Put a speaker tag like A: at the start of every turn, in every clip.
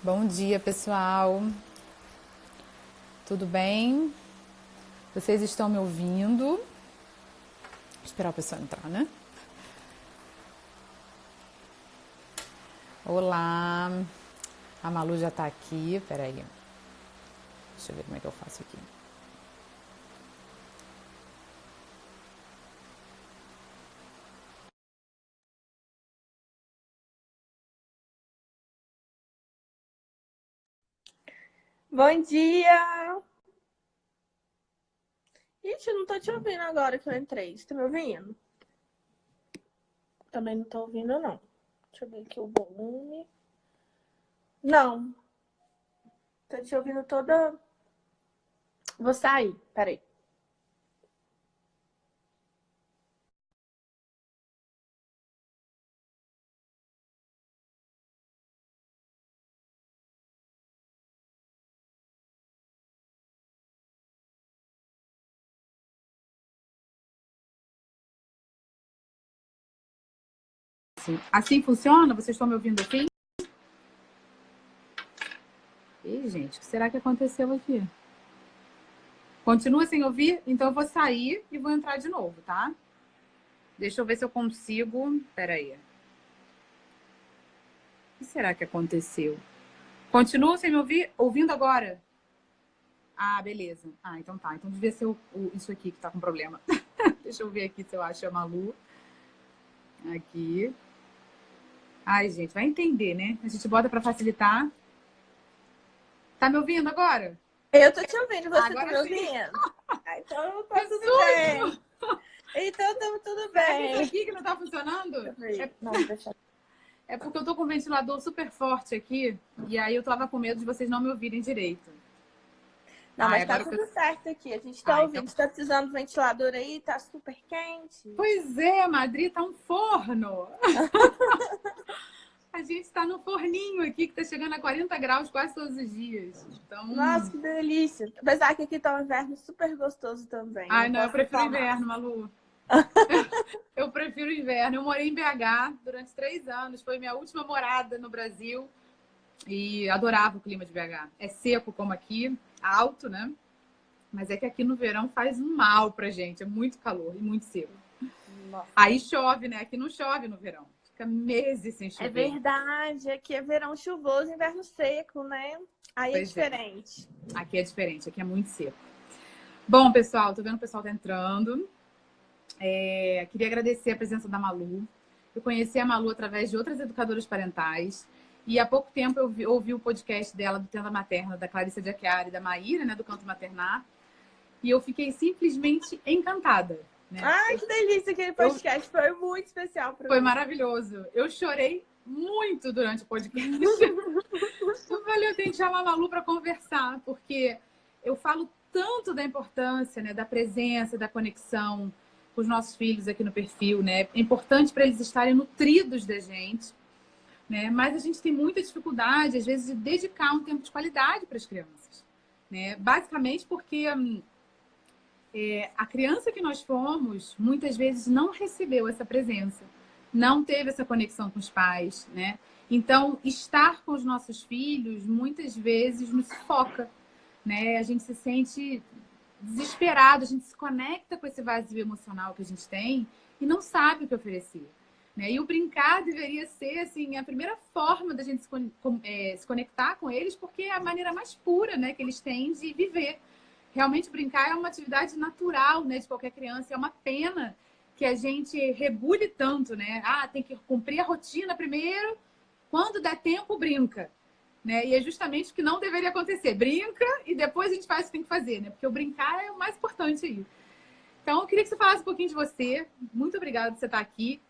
A: Bom dia, pessoal. Tudo bem? Vocês estão me ouvindo? Vou esperar o pessoal entrar, né? Olá. A Malu já tá aqui. Peraí. Deixa eu ver como é que eu faço aqui.
B: Bom dia! Ixi, eu não tô te ouvindo agora que eu entrei. Você tá me ouvindo? Também não tô ouvindo, não. Deixa eu ver aqui o volume. Não, tô te ouvindo toda... Vou sair, peraí.
A: Assim funciona? Vocês estão me ouvindo aqui? Ih, gente, o que será que aconteceu aqui? Continua sem ouvir? Então eu vou sair e vou entrar de novo, tá? Deixa eu ver se eu consigo. Peraí. O que será que aconteceu? Continua sem me ouvir? Ouvindo agora? Ah, beleza. Ah, então tá. Então devia ser isso aqui que tá com problema. Deixa eu ver aqui se eu acho a Malu. Aqui. Ai, gente, vai entender, né? A gente bota pra facilitar. Tá me ouvindo agora?
B: Eu tô te ouvindo, você tá me
A: Agora sim.
B: ouvindo? Ah, então tá
A: Que
B: tudo bem.
A: susto!
B: Então tá tudo
A: Será que é isso
B: bem.
A: aqui que não tá funcionando?
B: Não, deixa...
A: É porque eu tô com um ventilador super forte aqui. E aí eu tava com medo de vocês não me ouvirem direito.
B: Não,
A: Ai,
B: mas tá
A: agora que eu...
B: tudo certo aqui. A gente tá
A: Ah, então...
B: ouvindo. Você tá precisando do ventilador aí? Tá super quente.
A: Pois é, Madrid tá um forno. A gente está no forninho aqui, que está chegando a 40 graus quase todos os dias.
B: Nossa,
A: Então.
B: que delícia. Apesar que aqui tá um inverno super gostoso também. Eu
A: Ai,
B: não
A: não, eu
B: posso
A: prefiro o
B: reclamar.
A: inverno, Malu. Eu prefiro o inverno. Eu morei em BH durante 3 anos. Foi minha última morada no Brasil. E adorava o clima de BH. É seco como aqui, alto, né? Mas é que aqui no verão faz um mal pra gente. É muito calor e muito seco.
B: Nossa.
A: Aí chove, né? Aqui não chove no verão. Fica meses sem
B: É
A: chover.
B: verdade, aqui é verão chuvoso, inverno seco, né? Aí é
A: Pois é.
B: diferente.
A: Aqui é diferente. Aqui é muito seco. Bom, pessoal, tô vendo que o pessoal tá entrando. Queria agradecer a presença da Malu. Eu conheci a Malu através de outras educadoras parentais. E há pouco tempo eu ouvi o podcast dela do Tenda Materna, da Clarissa de Achiari e da Maíra, né, do Canto Maternar. E eu fiquei simplesmente encantada. Né?
B: Ai, que delícia aquele
A: Eu,
B: podcast. Foi muito especial para
A: foi
B: mim.
A: maravilhoso. Eu chorei muito durante o podcast. Eu falei, eu tenho que chamar a Malu para conversar, porque eu falo tanto da importância, né, da presença, da conexão com os nossos filhos aqui no perfil, né? É importante para eles estarem nutridos da gente, né? Mas a gente tem muita dificuldade, às vezes, de dedicar um tempo de qualidade para as crianças, né? Basicamente porque a criança que nós fomos, muitas vezes não recebeu essa presença, não teve essa conexão com os pais, né? Então, estar com os nossos filhos, muitas vezes, nos sufoca, né? A gente se sente desesperado, a gente se conecta com esse vazio emocional que a gente tem e não sabe o que oferecer. Né? E o brincar deveria ser assim a primeira forma da gente se conectar com eles, porque é a maneira mais pura, né, que eles têm de viver. Realmente brincar é uma atividade natural, né, de qualquer criança. É uma pena que a gente rebule tanto, né? Ah, tem que cumprir a rotina primeiro, quando der tempo, brinca. Né? E é justamente o que não deveria acontecer. Brinca e depois a gente faz o que tem que fazer, né? Porque o brincar é o mais importante aí. Então, eu queria que você falasse um pouquinho de você. Muito obrigada por você estar aqui.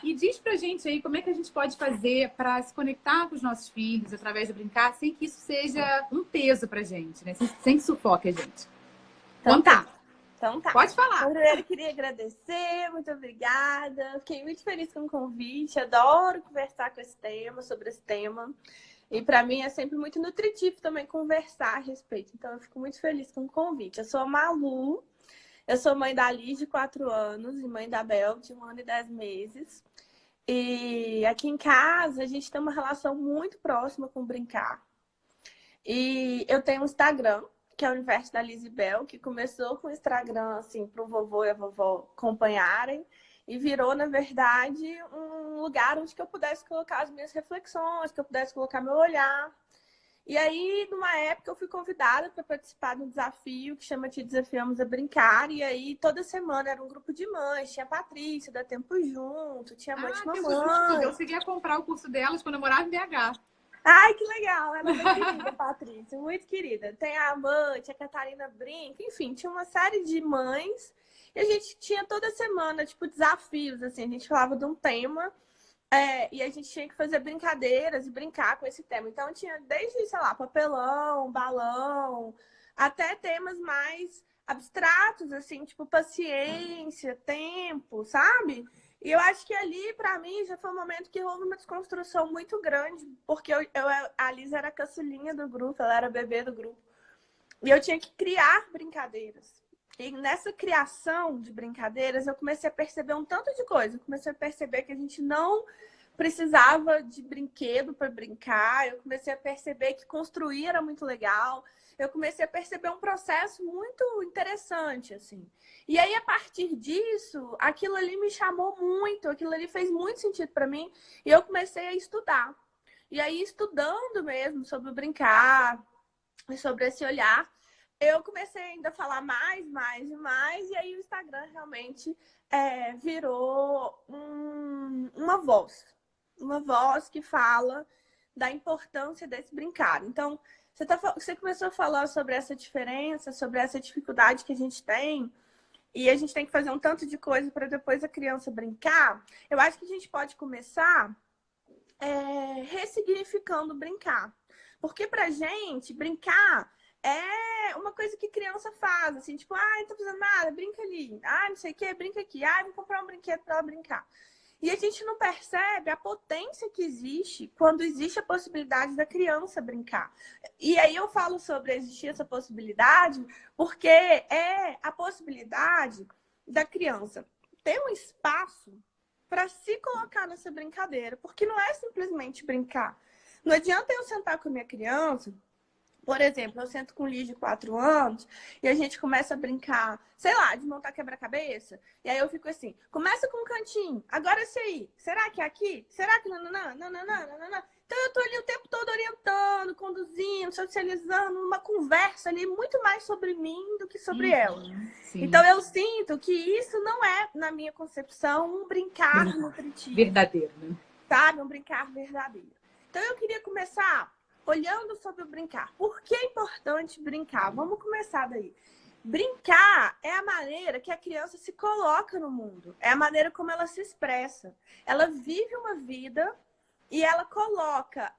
A: E diz pra gente aí como é que a gente pode fazer para se conectar com os nossos filhos através do brincar, sem que isso seja um peso pra gente, né? Sem que sufoque a gente.
B: Então
A: Conta!
B: tá. Então tá.
A: Pode
B: Então,
A: falar!
B: primeiro, eu queria agradecer, muito obrigada. Fiquei muito feliz com o convite. Adoro conversar com esse tema, sobre esse tema. E para mim é sempre muito nutritivo também conversar a respeito. Então, eu fico muito feliz com o convite. Eu sou a Malu, eu sou mãe da Liz, de 4 anos, e mãe da Bel, de 1 ano e 10 meses. E aqui em casa, a gente tem uma relação muito próxima com brincar. E eu tenho um Instagram, que é o Universo da Lisibel, que começou com o Instagram, assim, para o vovô e a vovó acompanharem, e virou, na verdade, um lugar onde que eu pudesse colocar as minhas reflexões, que eu pudesse colocar meu olhar. E aí, numa época, eu fui convidada para participar de um desafio que chama Te Desafiamos a Brincar. E aí, toda semana era um grupo de mães. Tinha a Patrícia, da Tempo Junto, tinha Mãe de
A: Tempo Junto. Eu
B: Mamãe.
A: cheguei a comprar o curso delas quando eu morava em BH.
B: Ai, que legal! Ela é bem querida, Patrícia, muito querida. Tem a Amante, a Catarina Brinca, enfim, tinha uma série de mães. E a gente tinha toda semana, tipo, desafios, assim. A gente falava de um tema. E a gente tinha que fazer brincadeiras e brincar com esse tema. Então, tinha desde, sei lá, papelão, balão, até temas mais abstratos, assim, tipo paciência, tempo, sabe? E eu acho que ali, para mim, já foi um momento que houve uma desconstrução muito grande, porque a Lisa era a caçulinha do grupo, ela era bebê do grupo. E eu tinha que criar brincadeiras. E nessa criação de brincadeiras, eu comecei a perceber um tanto de coisa. Eu comecei a perceber que a gente não precisava de brinquedo para brincar. Eu comecei a perceber que construir era muito legal. Eu comecei a perceber um processo muito interessante, assim. E aí, a partir disso, aquilo ali me chamou muito. Aquilo ali fez muito sentido para mim. E eu comecei a estudar. E aí, estudando mesmo sobre o brincar, sobre esse olhar, eu comecei ainda a falar mais, e aí o Instagram realmente virou uma voz que fala da importância desse brincar. Então, você começou a falar sobre essa diferença, sobre essa dificuldade que a gente tem, e a gente tem que fazer um tanto de coisa para depois a criança brincar. Eu acho que a gente pode começar ressignificando brincar. Porque pra gente, brincar é uma coisa que criança faz, assim, tipo, não tô fazendo nada, brinca ali. Não sei o que, brinca aqui. Vou comprar um brinquedo pra ela brincar. E a gente não percebe a potência que existe quando existe a possibilidade da criança brincar. E aí eu falo sobre existir essa possibilidade porque é a possibilidade da criança ter um espaço para se colocar nessa brincadeira. Porque não é simplesmente brincar. Não adianta eu sentar com a minha criança. Por exemplo, eu sento com o Liz de 4 anos e a gente começa a brincar, sei lá, de montar quebra-cabeça. E aí eu fico assim, começa com um cantinho, agora esse aí. Será que é aqui? Será que não? Então eu tô ali o tempo todo orientando, conduzindo, socializando, uma conversa ali muito mais sobre mim do que sobre ela. Sim. Então eu sinto que isso não é, na minha concepção, um brincar nutritivo.
A: Verdadeiro, né?
B: Sabe? Um brincar verdadeiro. Então eu queria começar olhando sobre o brincar. Por que é importante brincar? Vamos começar daí. Brincar é a maneira que a criança se coloca no mundo. É a maneira como ela se expressa. Ela vive uma vida e ela coloca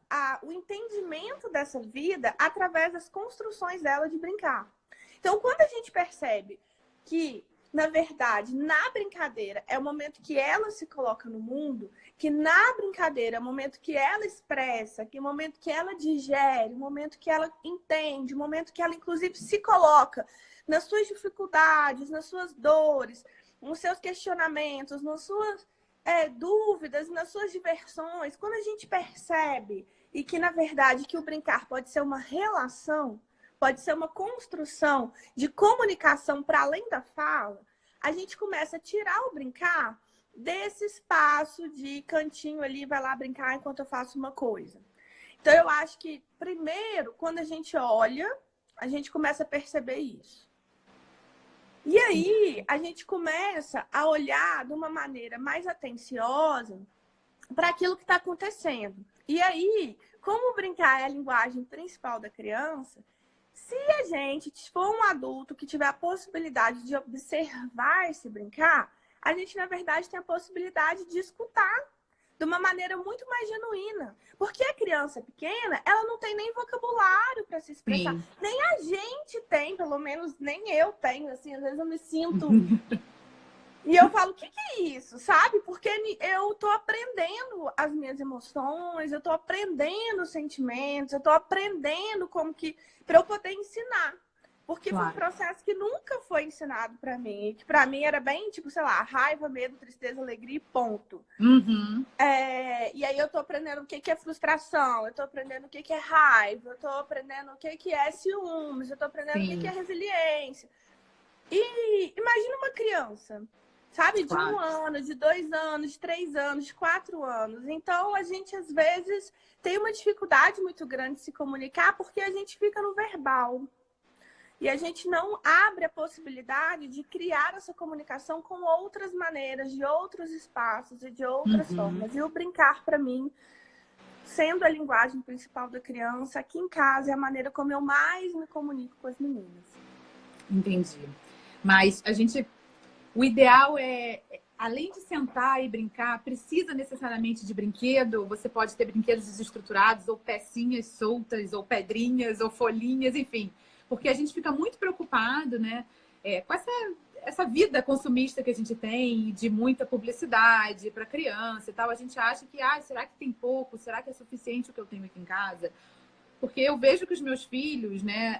B: o entendimento dessa vida através das construções dela de brincar. Então, quando a gente percebe que, na verdade, na brincadeira é o momento que ela se coloca no mundo, que na brincadeira é o momento que ela expressa, que é o momento que ela digere, o momento que ela entende, o momento que ela, inclusive, se coloca nas suas dificuldades, nas suas dores, nos seus questionamentos, nas suas dúvidas, nas suas diversões. Quando a gente percebe e que, na verdade, que o brincar pode ser uma relação, pode ser uma construção de comunicação para além da fala, a gente começa a tirar o brincar desse espaço de cantinho ali, vai lá brincar enquanto eu faço uma coisa. Então, eu acho que, primeiro, quando a gente olha, a gente começa a perceber isso. E aí, a gente começa a olhar de uma maneira mais atenciosa para aquilo que está acontecendo. E aí, como brincar é a linguagem principal da criança, se a gente for um adulto que tiver a possibilidade de observar esse brincar, a gente, na verdade, tem a possibilidade de escutar de uma maneira muito mais genuína. Porque a criança pequena, ela não tem nem vocabulário para se expressar. Sim. Nem a gente tem, pelo menos nem eu tenho, assim, às vezes eu me sinto... E eu falo, o que é isso, sabe? Porque eu tô aprendendo as minhas emoções, eu tô aprendendo os sentimentos, eu tô aprendendo como que... para eu poder ensinar. Porque foi um
A: Claro.
B: processo que nunca foi ensinado para mim. E que para mim era bem, tipo, sei lá, raiva, medo, tristeza, alegria e ponto.
A: Uhum.
B: E aí eu tô aprendendo o que é frustração, eu tô aprendendo o que é raiva, eu tô aprendendo o que é ciúmes, eu tô aprendendo o que é
A: Sim,
B: resiliência. E imagina uma criança, sabe, de
A: claro.
B: 1 ano, de 2 anos, de 3 anos, de 4 anos. Então a gente às vezes tem uma dificuldade muito grande de se comunicar porque a gente fica no verbal. E a gente não abre a possibilidade de criar essa comunicação com outras maneiras, de outros espaços e de outras
A: Uhum.
B: formas. E o brincar, para mim, sendo a linguagem principal da criança, aqui em casa é a maneira como eu mais me comunico com as meninas.
A: Entendi. Mas o ideal além de sentar e brincar, precisa necessariamente de brinquedo. Você pode ter brinquedos desestruturados, ou pecinhas soltas, ou pedrinhas, ou folhinhas, enfim. Porque a gente fica muito preocupado, né, com essa vida consumista que a gente tem, de muita publicidade para criança e tal. A gente acha que, será que tem pouco? Será que é suficiente o que eu tenho aqui em casa? Porque eu vejo que os meus filhos, né,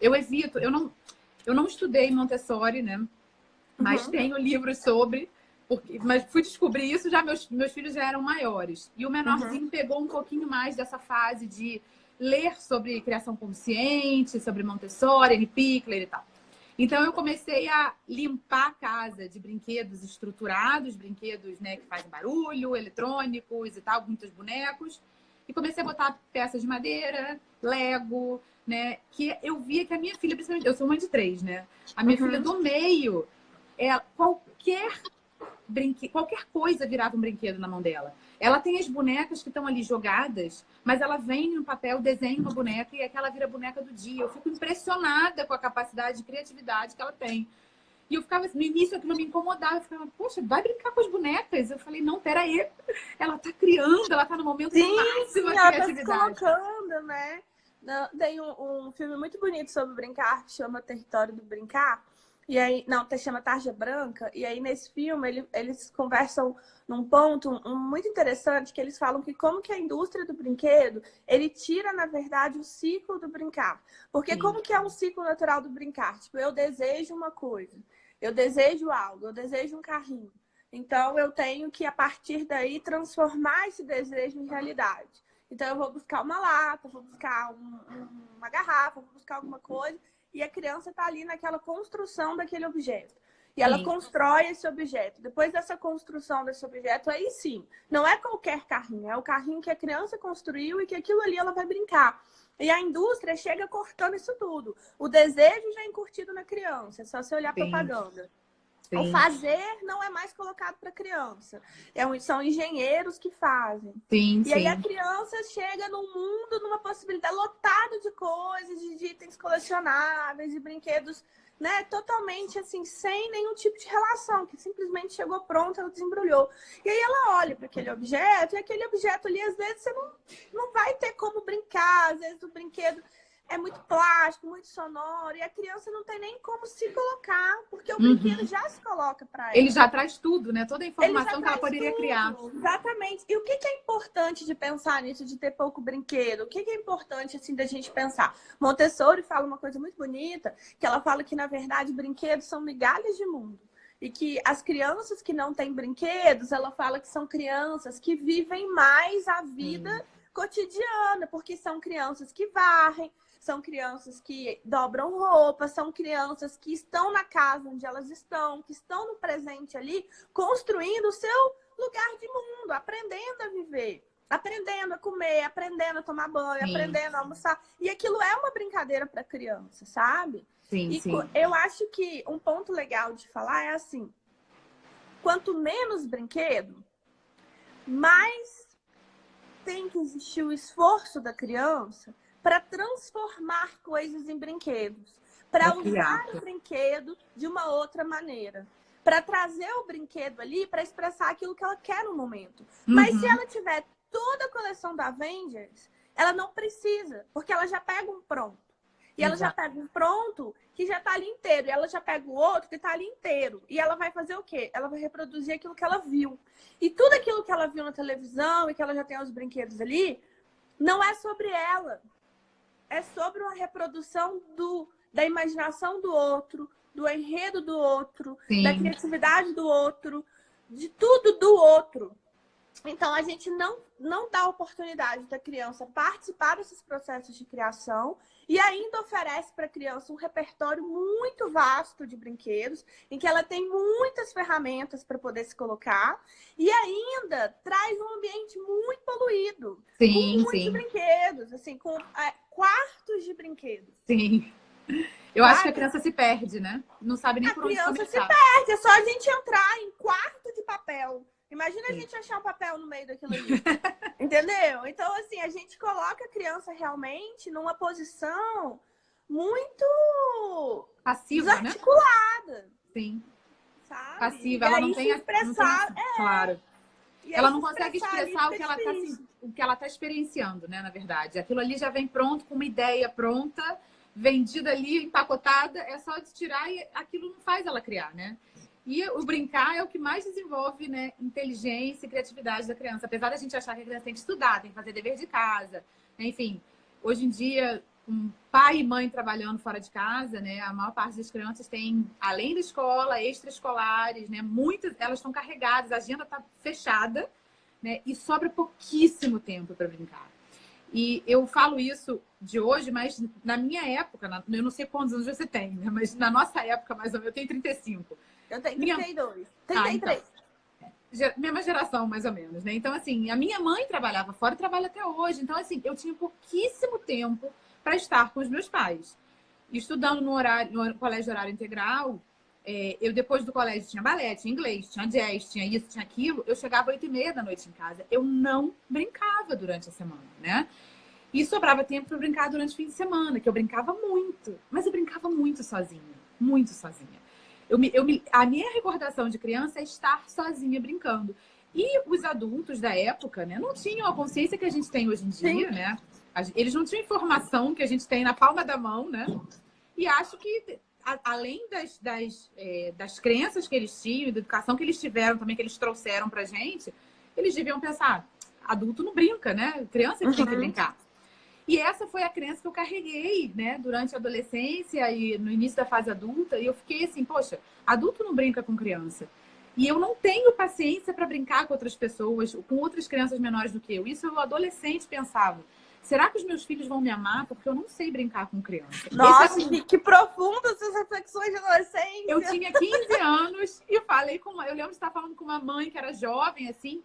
A: eu evito, eu não estudei Montessori, né? Mas
B: Uhum,
A: tenho livros sobre, mas fui descobrir isso já meus filhos já eram maiores. E o
B: uhum,
A: menorzinho pegou um pouquinho mais dessa fase de ler sobre criação consciente, sobre Montessori, Annie Pickler e tal. Então eu comecei a limpar a casa de brinquedos estruturados, brinquedos, né, que fazem barulho, eletrônicos e tal, muitos bonecos. E comecei a botar peças de madeira, Lego, né? Que eu via que a minha filha, principalmente, eu sou mãe de 3, né? A minha filha
B: uhum.
A: do meio, qualquer coisa virava um brinquedo na mão dela. Ela tem as bonecas que estão ali jogadas, mas ela vem no papel, desenha uma boneca e aquela vira a boneca do dia. Eu fico impressionada com a capacidade de criatividade que ela tem. E eu ficava, no início aquilo me incomodava. Eu ficava, poxa, vai brincar com as bonecas. Eu falei, não, peraí. Ela tá criando, ela tá no momento de máxima
B: Sim, ela tá se
A: criatividade.
B: colocando, né? Tem um filme muito bonito sobre brincar que chama Território do Brincar. E aí, não, chama Tarja Branca. E aí, nesse filme, eles conversam num ponto muito interessante, que eles falam que como que a indústria do brinquedo, ele tira, na verdade, o ciclo do brincar. Porque
A: Sim,
B: como que é um ciclo natural do brincar? Tipo, eu desejo uma coisa, eu desejo algo, eu desejo um carrinho. Então, eu tenho que, a partir daí, transformar esse desejo em realidade. Então, eu vou buscar uma lata, vou buscar uma garrafa, vou buscar alguma coisa, e a criança está ali naquela construção daquele objeto. E ela
A: sim,
B: constrói esse objeto. Depois dessa construção desse objeto, aí sim, não é qualquer carrinho, é o carrinho que a criança construiu e que aquilo ali ela vai brincar. E a indústria chega cortando isso tudo. O desejo já é encurtido na criança, é só você olhar a
A: sim,
B: propaganda. O
A: sim,
B: fazer não é mais colocado para a criança. São engenheiros que fazem.
A: sim,
B: E aí a
A: sim.
B: criança chega num mundo, numa possibilidade lotado de coisas, de itens colecionáveis, de brinquedos, né? Totalmente assim, sem nenhum tipo de relação, que simplesmente chegou pronto, ela desembrulhou. E aí ela olha para aquele objeto, e aquele objeto ali, às vezes, você não vai ter como brincar, às vezes o brinquedo é muito plástico, muito sonoro, e a criança não tem nem como se colocar, porque o brinquedo
A: Uhum.
B: já se coloca para
A: Ele
B: ela.
A: já traz tudo, né? Toda a
B: Ele já
A: informação que ela
B: traz
A: poderia criar.
B: tudo, exatamente. E o que é importante de pensar nisso, de ter pouco brinquedo? O que é importante, assim, da gente pensar? Montessori fala uma coisa muito bonita, que ela fala que, na verdade, brinquedos são migalhas de mundo. E que as crianças que não têm brinquedos, ela fala que são crianças que vivem mais a vida
A: Sim,
B: cotidiana, porque são crianças que varrem, são crianças que dobram roupa, são crianças que estão na casa onde elas estão, que estão no presente ali, construindo o seu lugar de mundo, aprendendo a viver, aprendendo a comer, aprendendo a tomar banho,
A: sim,
B: aprendendo a almoçar. E aquilo é uma brincadeira para criança, sabe?
A: sim,
B: E
A: sim.
B: eu acho que um ponto legal de falar é assim: quanto menos brinquedo, mais tem que existir o esforço da criança para transformar coisas em brinquedos,
A: Para
B: para
A: criar.
B: usar o brinquedo de uma outra maneira, para trazer o brinquedo ali para expressar aquilo que ela quer no momento. Mas se
A: Uhum.
B: ela tiver toda a coleção da Avengers, ela não precisa, porque ela já pega um pronto. E ela já
A: Exato.
B: pega um pronto que já está ali inteiro. E ela já pega o outro que está ali inteiro. E ela vai fazer o quê? Ela vai reproduzir aquilo que ela viu. E tudo aquilo que ela viu na televisão e que ela já tem os brinquedos ali, não é sobre ela. É sobre uma reprodução da imaginação do outro, do enredo do outro, da
A: Sim.
B: criatividade do outro, de tudo do outro. Então, a gente não dá oportunidade da criança participar desses processos de criação e ainda oferece para a criança um repertório muito vasto de brinquedos, em que ela tem muitas ferramentas para poder se colocar e ainda traz um ambiente muito poluído, com
A: Sim,
B: muitos
A: sim,
B: brinquedos, assim, com quartos de brinquedos.
A: sim. Eu acho que a
B: Sabe?
A: criança se perde, né? Não sabe nem
B: A
A: por onde
B: criança se
A: começar.
B: perde, é só a gente entrar em quarto de papel. Imagina a
A: Sim.
B: gente achar um papel no meio daquilo ali. Entendeu? Então, assim, a gente coloca a criança realmente numa posição muito
A: Passiva, né?
B: desarticulada,
A: Sim.
B: sabe?
A: Passiva,
B: E
A: ela não
B: aí
A: tem,
B: se
A: não tem
B: expressar,
A: claro.
B: e aí
A: Ela
B: se
A: não consegue
B: expressar ali
A: expressar o
B: fica
A: que ela tá,
B: difícil.
A: o que ela tá experienciando, né? Na verdade, aquilo ali já vem pronto, com uma ideia pronta, vendida ali, empacotada, é só de tirar e aquilo não faz ela criar, né? E o brincar é o que mais desenvolve, né, inteligência e criatividade da criança. Apesar da gente achar que a criança tem que estudar, tem que fazer dever de casa, né? Enfim, hoje em dia, com pai e mãe trabalhando fora de casa, né, a maior parte das crianças tem, além da escola, extraescolares, né? Muitas, elas estão carregadas, a agenda está fechada, né? E sobra pouquíssimo tempo para brincar. E eu falo isso de hoje, mas na minha época, eu não sei quantos anos você tem, né? Mas na nossa época, mais ou menos, eu tenho 35.
B: Eu tenho
A: Minha...
B: 32,
A: Então.
B: 33.
A: Mesma geração, mais ou menos, né? Então, assim, a minha mãe trabalhava fora e trabalha até hoje. Então, assim, eu tinha pouquíssimo tempo para estar com os meus pais. Estudando no colégio horário integral, eu depois do colégio tinha balé, tinha inglês, tinha jazz, tinha isso, tinha aquilo. Eu chegava 8h30 da noite em casa. Eu não brincava durante a semana, né? E sobrava tempo para brincar durante o fim de semana, que eu brincava muito. Mas eu brincava muito sozinha. Muito sozinha. A minha recordação de criança é estar sozinha brincando. E os adultos da época, né, não tinham a consciência que a gente tem hoje em
B: Sim.
A: dia, né? Eles não tinham informação que a gente tem na palma da mão, né? E acho que, além das crenças que eles tinham, da educação que eles tiveram também, que eles trouxeram pra gente, eles deviam pensar, adulto não brinca, né? Criança que tem que brincar. E essa foi a crença que eu carreguei, né, durante a adolescência e no início da fase adulta. E eu fiquei assim, poxa, adulto não brinca com criança. E eu não tenho paciência para brincar com outras pessoas, com outras crianças menores do que eu. Isso eu, adolescente, pensava. Será que os meus filhos vão me amar? Porque eu não sei brincar com criança.
B: Nossa, que profundas essas reflexões de adolescência.
A: Eu tinha 15 anos e falei com eu lembro de estar falando com uma mãe que era jovem, assim,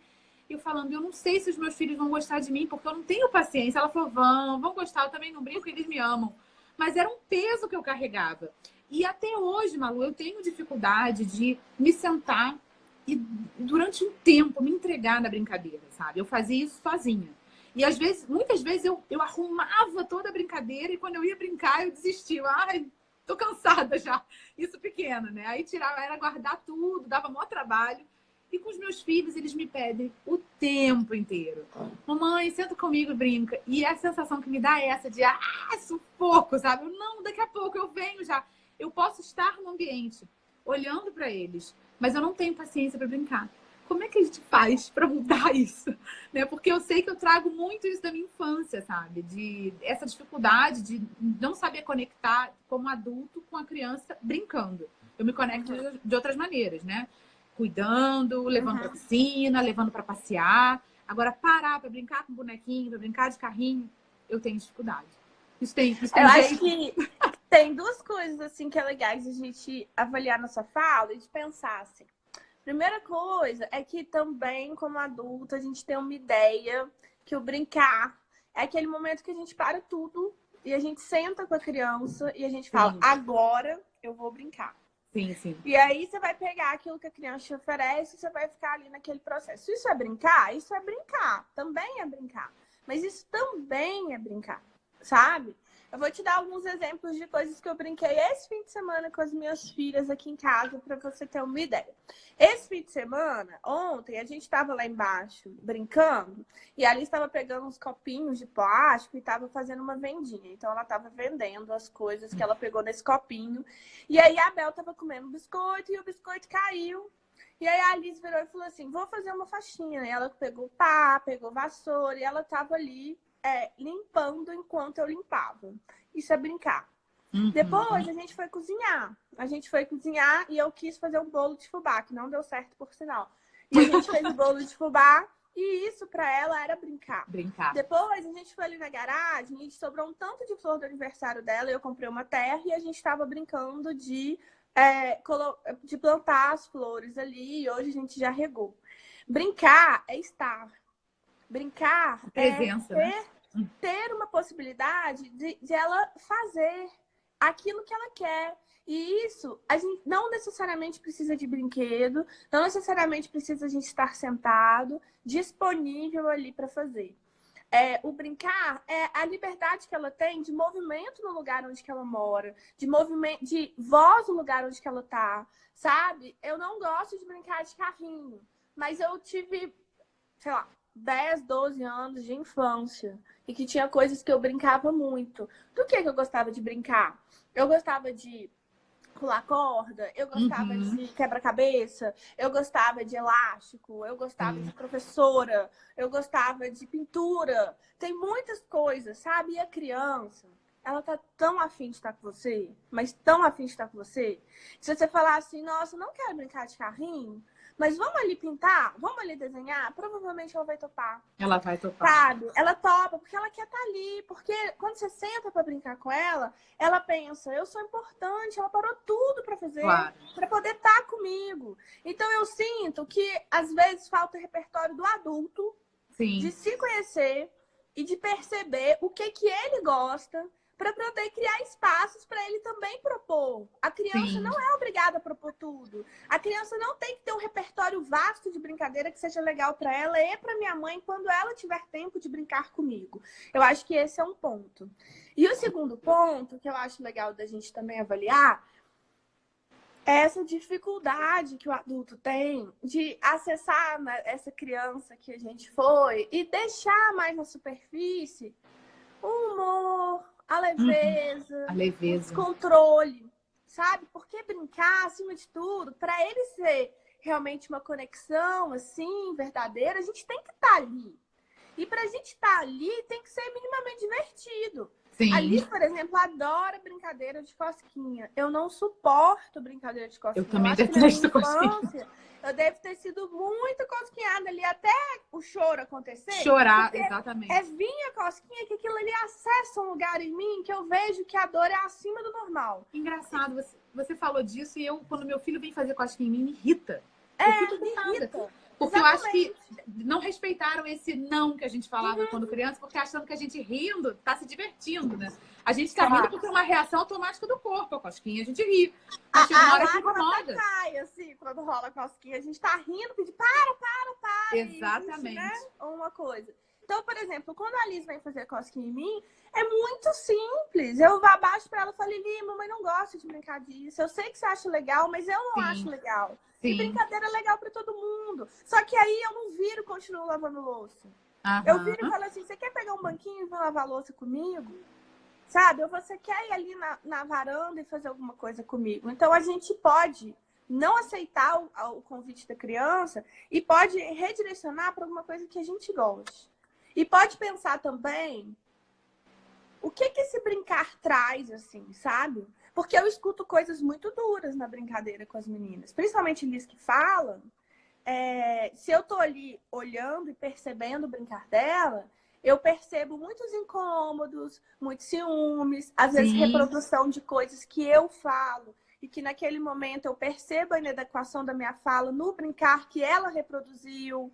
A: e eu falando, eu não sei se os meus filhos vão gostar de mim, porque eu não tenho paciência. Ela falou, vão gostar, eu também não brinco, eles me amam. Mas era um peso que eu carregava. E até hoje, Malu, eu tenho dificuldade de me sentar e, durante um tempo, me entregar na brincadeira, sabe? Eu fazia isso sozinha. E às vezes, muitas vezes, eu arrumava toda a brincadeira e quando eu ia brincar, eu desistia. Ai, tô cansada já. Isso pequena, né? Aí tirava, era guardar tudo, dava maior trabalho. E com os meus filhos, eles me pedem o tempo inteiro. Mamãe, senta comigo e brinca. E a sensação que me dá é essa de, sufoco, sabe? Não, daqui a pouco eu venho já. Eu posso estar no ambiente, olhando para eles, mas eu não tenho paciência para brincar. Como é que a gente faz para mudar isso? Né? Porque eu sei que eu trago muito isso da minha infância, sabe? De essa dificuldade de não saber conectar como adulto com a criança brincando. Eu me conecto de outras maneiras, né? Cuidando, levando para piscina, levando para passear. Agora, parar para brincar com bonequinho, para brincar de carrinho, eu tenho dificuldade. Isso tem
B: Eu
A: jeito?
B: acho que tem duas coisas assim que é legais a gente avaliar nossa fala e de pensar assim. Primeira coisa é que também, como adulto, a gente tem uma ideia que o brincar é aquele momento que a gente para tudo e a gente senta com a criança e a gente fala, agora eu vou brincar.
A: Sim, sim.
B: E aí você vai pegar aquilo que a criança te oferece e você vai ficar ali naquele processo. Isso é brincar? Isso é brincar. Também é brincar. Mas isso também é brincar, sabe? Eu vou te dar alguns exemplos de coisas que eu brinquei esse fim de semana com as minhas filhas aqui em casa, para você ter uma ideia. Esse fim de semana, ontem, a gente estava lá embaixo brincando e a Alice estava pegando uns copinhos de plástico e estava fazendo uma vendinha. Então, ela estava vendendo as coisas que ela pegou nesse copinho. E aí, a Bel estava comendo biscoito e o biscoito caiu. E aí, a Alice virou e falou assim, vou fazer uma faxina. E ela pegou pá, pegou vassoura e ela estava ali limpando enquanto eu limpava. Isso é brincar. Depois a gente foi cozinhar. A gente foi cozinhar e eu quis fazer um bolo de fubá, que não deu certo, por sinal. E a gente fez o bolo de fubá e isso pra ela era brincar.
A: Brincar.
B: Depois a gente foi ali na garagem e sobrou um tanto de flor do aniversário dela. Eu comprei uma terra e a gente estava brincando de plantar as flores ali. E hoje a gente já regou. Brincar é estar. Brincar
A: Presença,
B: é ter uma possibilidade de ela fazer aquilo que ela quer. E isso, a gente não necessariamente precisa de brinquedo, não necessariamente precisa a gente estar sentado, disponível ali para fazer. O brincar é a liberdade que ela tem de movimento no lugar onde que ela mora, de movimento, de voz no lugar onde que ela tá, sabe? Eu não gosto de brincar de carrinho, mas eu tive, sei lá, 10, 12 anos de infância e que tinha coisas que eu brincava muito. Do que eu gostava de brincar? Eu gostava de pular corda, eu gostava de quebra-cabeça, eu gostava de elástico, eu gostava de professora, eu gostava de pintura. Tem muitas coisas, sabe? E a criança, ela tá tão afim de estar com você, mas tão afim de estar com você. Se você falar assim, nossa, não quero brincar de carrinho, mas vamos ali pintar, vamos ali desenhar, provavelmente ela vai topar.
A: Ela vai topar.
B: Sabe? Ela topa porque ela quer estar ali. Porque quando você senta para brincar com ela, ela pensa, eu sou importante, ela parou tudo para fazer, para poder estar comigo. Então eu sinto que às vezes falta repertório do adulto, de se conhecer e de perceber o que ele gosta, para poder criar espaços para ele também propor. A criança não é obrigada a propor tudo. A criança não tem que ter um repertório vasto de brincadeira que seja legal para ela e para minha mãe quando ela tiver tempo de brincar comigo. Eu acho que esse é um ponto. E o segundo ponto, que eu acho legal da gente também avaliar, é essa dificuldade que o adulto tem de acessar essa criança que a gente foi e deixar mais na superfície o humor, a leveza, o descontrole, sabe? Porque brincar, acima de tudo, para ele ser realmente uma conexão, assim, verdadeira, a gente tem que estar ali. E para a gente estar ali, tem que ser minimamente divertido. A Liz, por exemplo, adora brincadeira de cosquinha. Eu não suporto brincadeira de cosquinha.
A: Eu também detesto cosquinha.
B: Eu devo ter sido muito cosquinhada ali até o choro acontecer.
A: Chorar, exatamente.
B: É vinha cosquinha que aquilo ali acessa um lugar em mim que eu vejo que a dor é acima do normal.
A: Engraçado, você falou disso e eu, quando meu filho vem fazer cosquinha em mim, me irrita.
B: Me irrita.
A: Porque eu acho que não respeitaram esse não que a gente falava quando criança, porque achando que a gente rindo tá se divertindo, né? A gente tá rindo porque é uma reação automática do corpo. A cosquinha, a gente ri. Mas chega uma hora que incomoda.
B: Cai, assim, quando rola a cosquinha, a gente tá rindo, pedindo para.
A: Exatamente.
B: Isso, né? Uma coisa. Então, por exemplo, quando a Liz vem fazer cosquinha em mim, é muito simples. Eu abaixo pra ela e falo, Lili, mamãe não gosta de brincar disso. Eu sei que você acha legal, mas eu não acho legal. E brincadeira é legal pra todo mundo. Só que aí eu não viro e continuo lavando louça. Eu viro e falo assim, você quer pegar um banquinho e vir lavar louça comigo? Sabe? Ou você quer ir ali na varanda e fazer alguma coisa comigo? Então, a gente pode não aceitar o convite da criança e pode redirecionar para alguma coisa que a gente goste. E pode pensar também o que esse brincar traz, assim, sabe? Porque eu escuto coisas muito duras na brincadeira com as meninas. Principalmente Liz que fala. Se eu tô ali olhando e percebendo o brincar dela, eu percebo muitos incômodos, muitos ciúmes, às vezes reprodução de coisas que eu falo e que naquele momento eu percebo a inadequação da minha fala no brincar que ela reproduziu,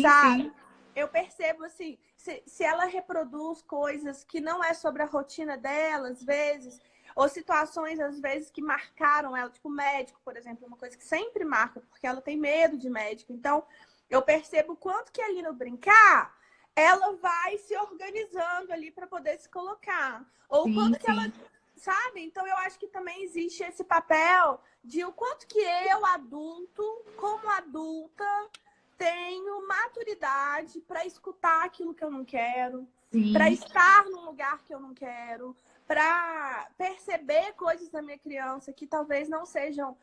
B: sabe? Eu percebo, assim, se ela reproduz coisas que não é sobre a rotina dela, às vezes, ou situações, às vezes, que marcaram ela, tipo médico, por exemplo, uma coisa que sempre marca, porque ela tem medo de médico. Então, eu percebo o quanto que ali no brincar, ela vai se organizando ali para poder se colocar. Ou o quanto que ela... Sabe? Então, eu acho que também existe esse papel de o quanto que eu, adulto, como adulta, tenho maturidade para escutar aquilo que eu não quero, para estar num lugar que eu não quero, para perceber coisas da minha criança que talvez não sejam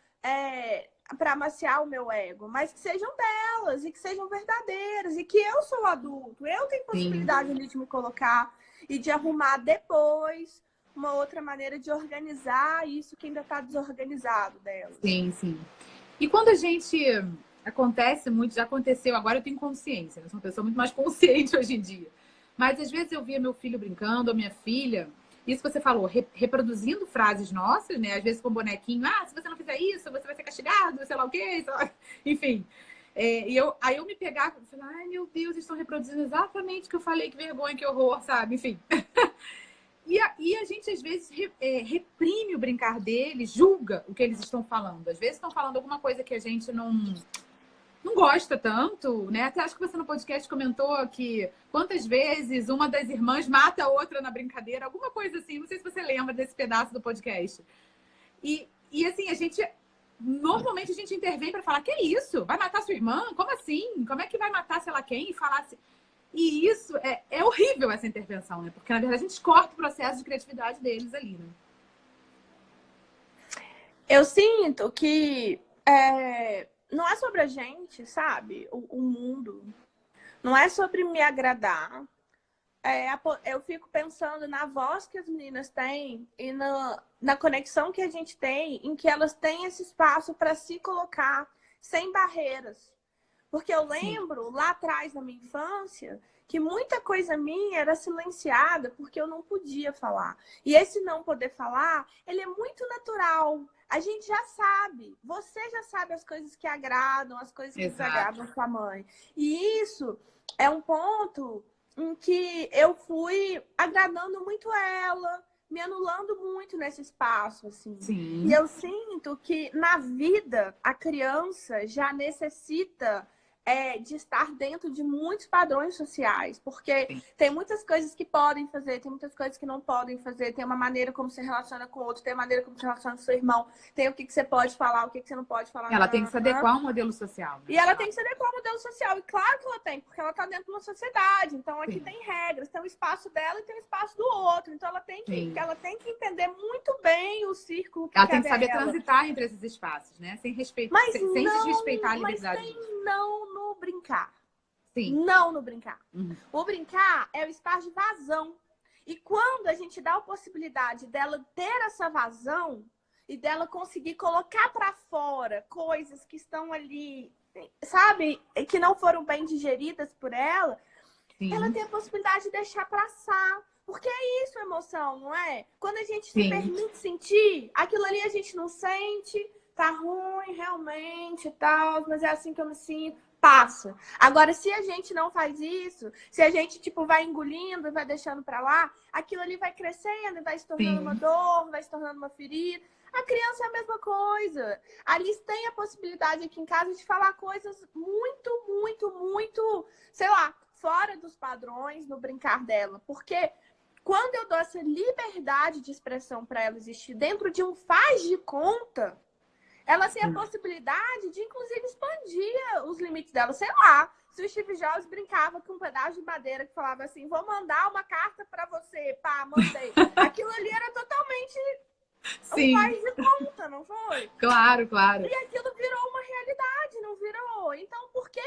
B: para amaciar o meu ego, mas que sejam delas e que sejam verdadeiras e que eu sou adulto, eu tenho possibilidade ali de me colocar e de arrumar depois uma outra maneira de organizar isso que ainda está desorganizado dela.
A: Sim, sim. E quando a gente... Acontece muito, já aconteceu, agora eu tenho consciência, eu sou uma pessoa muito mais consciente hoje em dia. Mas às vezes eu via meu filho brincando, ou minha filha, isso que você falou, reproduzindo frases nossas, né? Às vezes com bonequinho, se você não fizer isso, você vai ser castigado, sei lá o quê, sei lá. Enfim. Aí eu me pegava e falava, ai meu Deus, eles estão reproduzindo exatamente o que eu falei, que vergonha, que horror, sabe? Enfim. E a gente, às vezes, reprime o brincar deles, julga o que eles estão falando. Às vezes estão falando alguma coisa que a gente não gosta tanto, né? Até acho que você no podcast comentou que quantas vezes uma das irmãs mata a outra na brincadeira, alguma coisa assim. Não sei se você lembra desse pedaço do podcast. E assim, normalmente a gente intervém para falar, que isso? Vai matar sua irmã? Como assim? Como é que vai matar sei lá quem? E falar assim... E isso é horrível, essa intervenção, né? Porque, na verdade, a gente corta o processo de criatividade deles ali, né?
B: Eu sinto que não é sobre a gente, sabe? O mundo. Não é sobre me agradar. Eu fico pensando na voz que as meninas têm e na conexão que a gente tem, em que elas têm esse espaço para se colocar sem barreiras. Porque eu lembro, lá atrás, na minha infância, que muita coisa minha era silenciada porque eu não podia falar. E esse não poder falar, ele é muito natural. A gente já sabe. Você já sabe as coisas que agradam, as coisas que desagradam sua mãe. E isso é um ponto em que eu fui agradando muito ela, me anulando muito nesse espaço, assim.
A: Sim.
B: E eu sinto que na vida a criança já necessita de estar dentro de muitos padrões sociais, porque tem muitas coisas que podem fazer, tem muitas coisas que não podem fazer, tem uma maneira como se relaciona com o outro, tem uma maneira como se relaciona com seu irmão, tem o que você pode falar, o que você não pode falar.
A: Ela tem que se adequar ao modelo social. Né?
B: E ela tem que se adequar ao modelo social. E claro que ela tem, porque ela está dentro de uma sociedade. Então aqui tem regras, tem o espaço dela e tem o espaço do outro. Então ela tem que entender muito bem o círculo que
A: ela tem que saber transitar entre esses espaços, né? Sem desrespeitar a liberdade.
B: Mas sem não no brincar.
A: Sim.
B: Não no brincar. O brincar é o espaço de vazão. E quando a gente dá a possibilidade dela ter essa vazão e dela conseguir colocar para fora coisas que estão ali, sabe, que não foram bem digeridas por ela, ela tem a possibilidade de deixar passar. Porque é isso, emoção, não é? Quando a gente se permite sentir, aquilo ali a gente não sente, tá ruim realmente e tal, mas é assim que eu me sinto. Passa. Agora, se a gente não faz isso, se a gente, tipo, vai engolindo e vai deixando pra lá, aquilo ali vai crescendo e vai se tornando uma dor, vai se tornando uma ferida. A criança é a mesma coisa. A Alice tem a possibilidade aqui em casa de falar coisas muito, muito, muito, sei lá, fora dos padrões no brincar dela. Porque quando eu dou essa liberdade de expressão para ela existir dentro de um faz de conta, ela tem a possibilidade de, inclusive, expandir os limites dela. Sei lá, se o Steve Jobs brincava com um pedaço de madeira que falava assim, vou mandar uma carta para você, pá, mandei. Aquilo ali era totalmente um faz de conta, não foi?
A: Claro, claro.
B: E aquilo virou uma realidade, não virou? Então, por que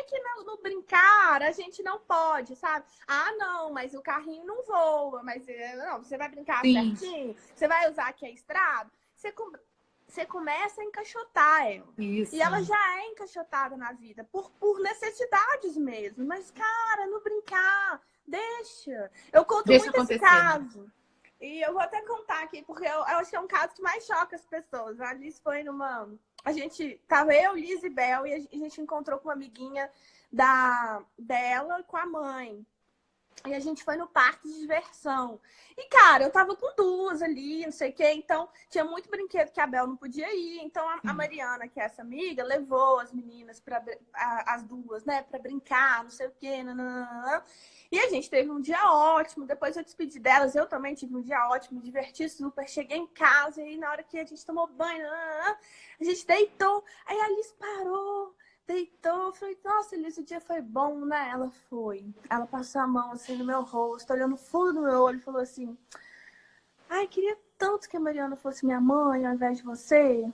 B: no brincar a gente não pode, sabe? Ah, não, mas o carrinho não voa, mas não, você vai brincar certinho, você vai usar aqui a estrada, você começa a encaixotar ela.
A: Isso.
B: E ela já é encaixotada na vida, por necessidades mesmo. Mas, cara, no brincar, deixa. Eu conto muito esse caso. E eu vou até contar aqui, porque eu acho que é um caso que mais choca as pessoas. A Liz foi numa... Tava eu, Liz e Bel, e a gente encontrou com uma amiguinha dela com a mãe. E a gente foi no parque de diversão. E, cara, eu tava com duas ali, não sei o quê. Então, tinha muito brinquedo que a Bel não podia ir. Então, a Mariana, que é essa amiga, levou as meninas, as duas, né? Pra brincar, não sei o quê. Nananana. E a gente teve um dia ótimo. Depois eu despedi delas. Eu também tive um dia ótimo, me diverti super. Cheguei em casa e na hora que a gente tomou banho, a gente deitou. Aí a Alice parou. Deitou, falei, nossa, Elis, o dia foi bom, né? Ela foi. Ela passou a mão assim no meu rosto, olhou no fundo do meu olho e falou assim: ai, queria tanto que a Mariana fosse minha mãe ao invés de você.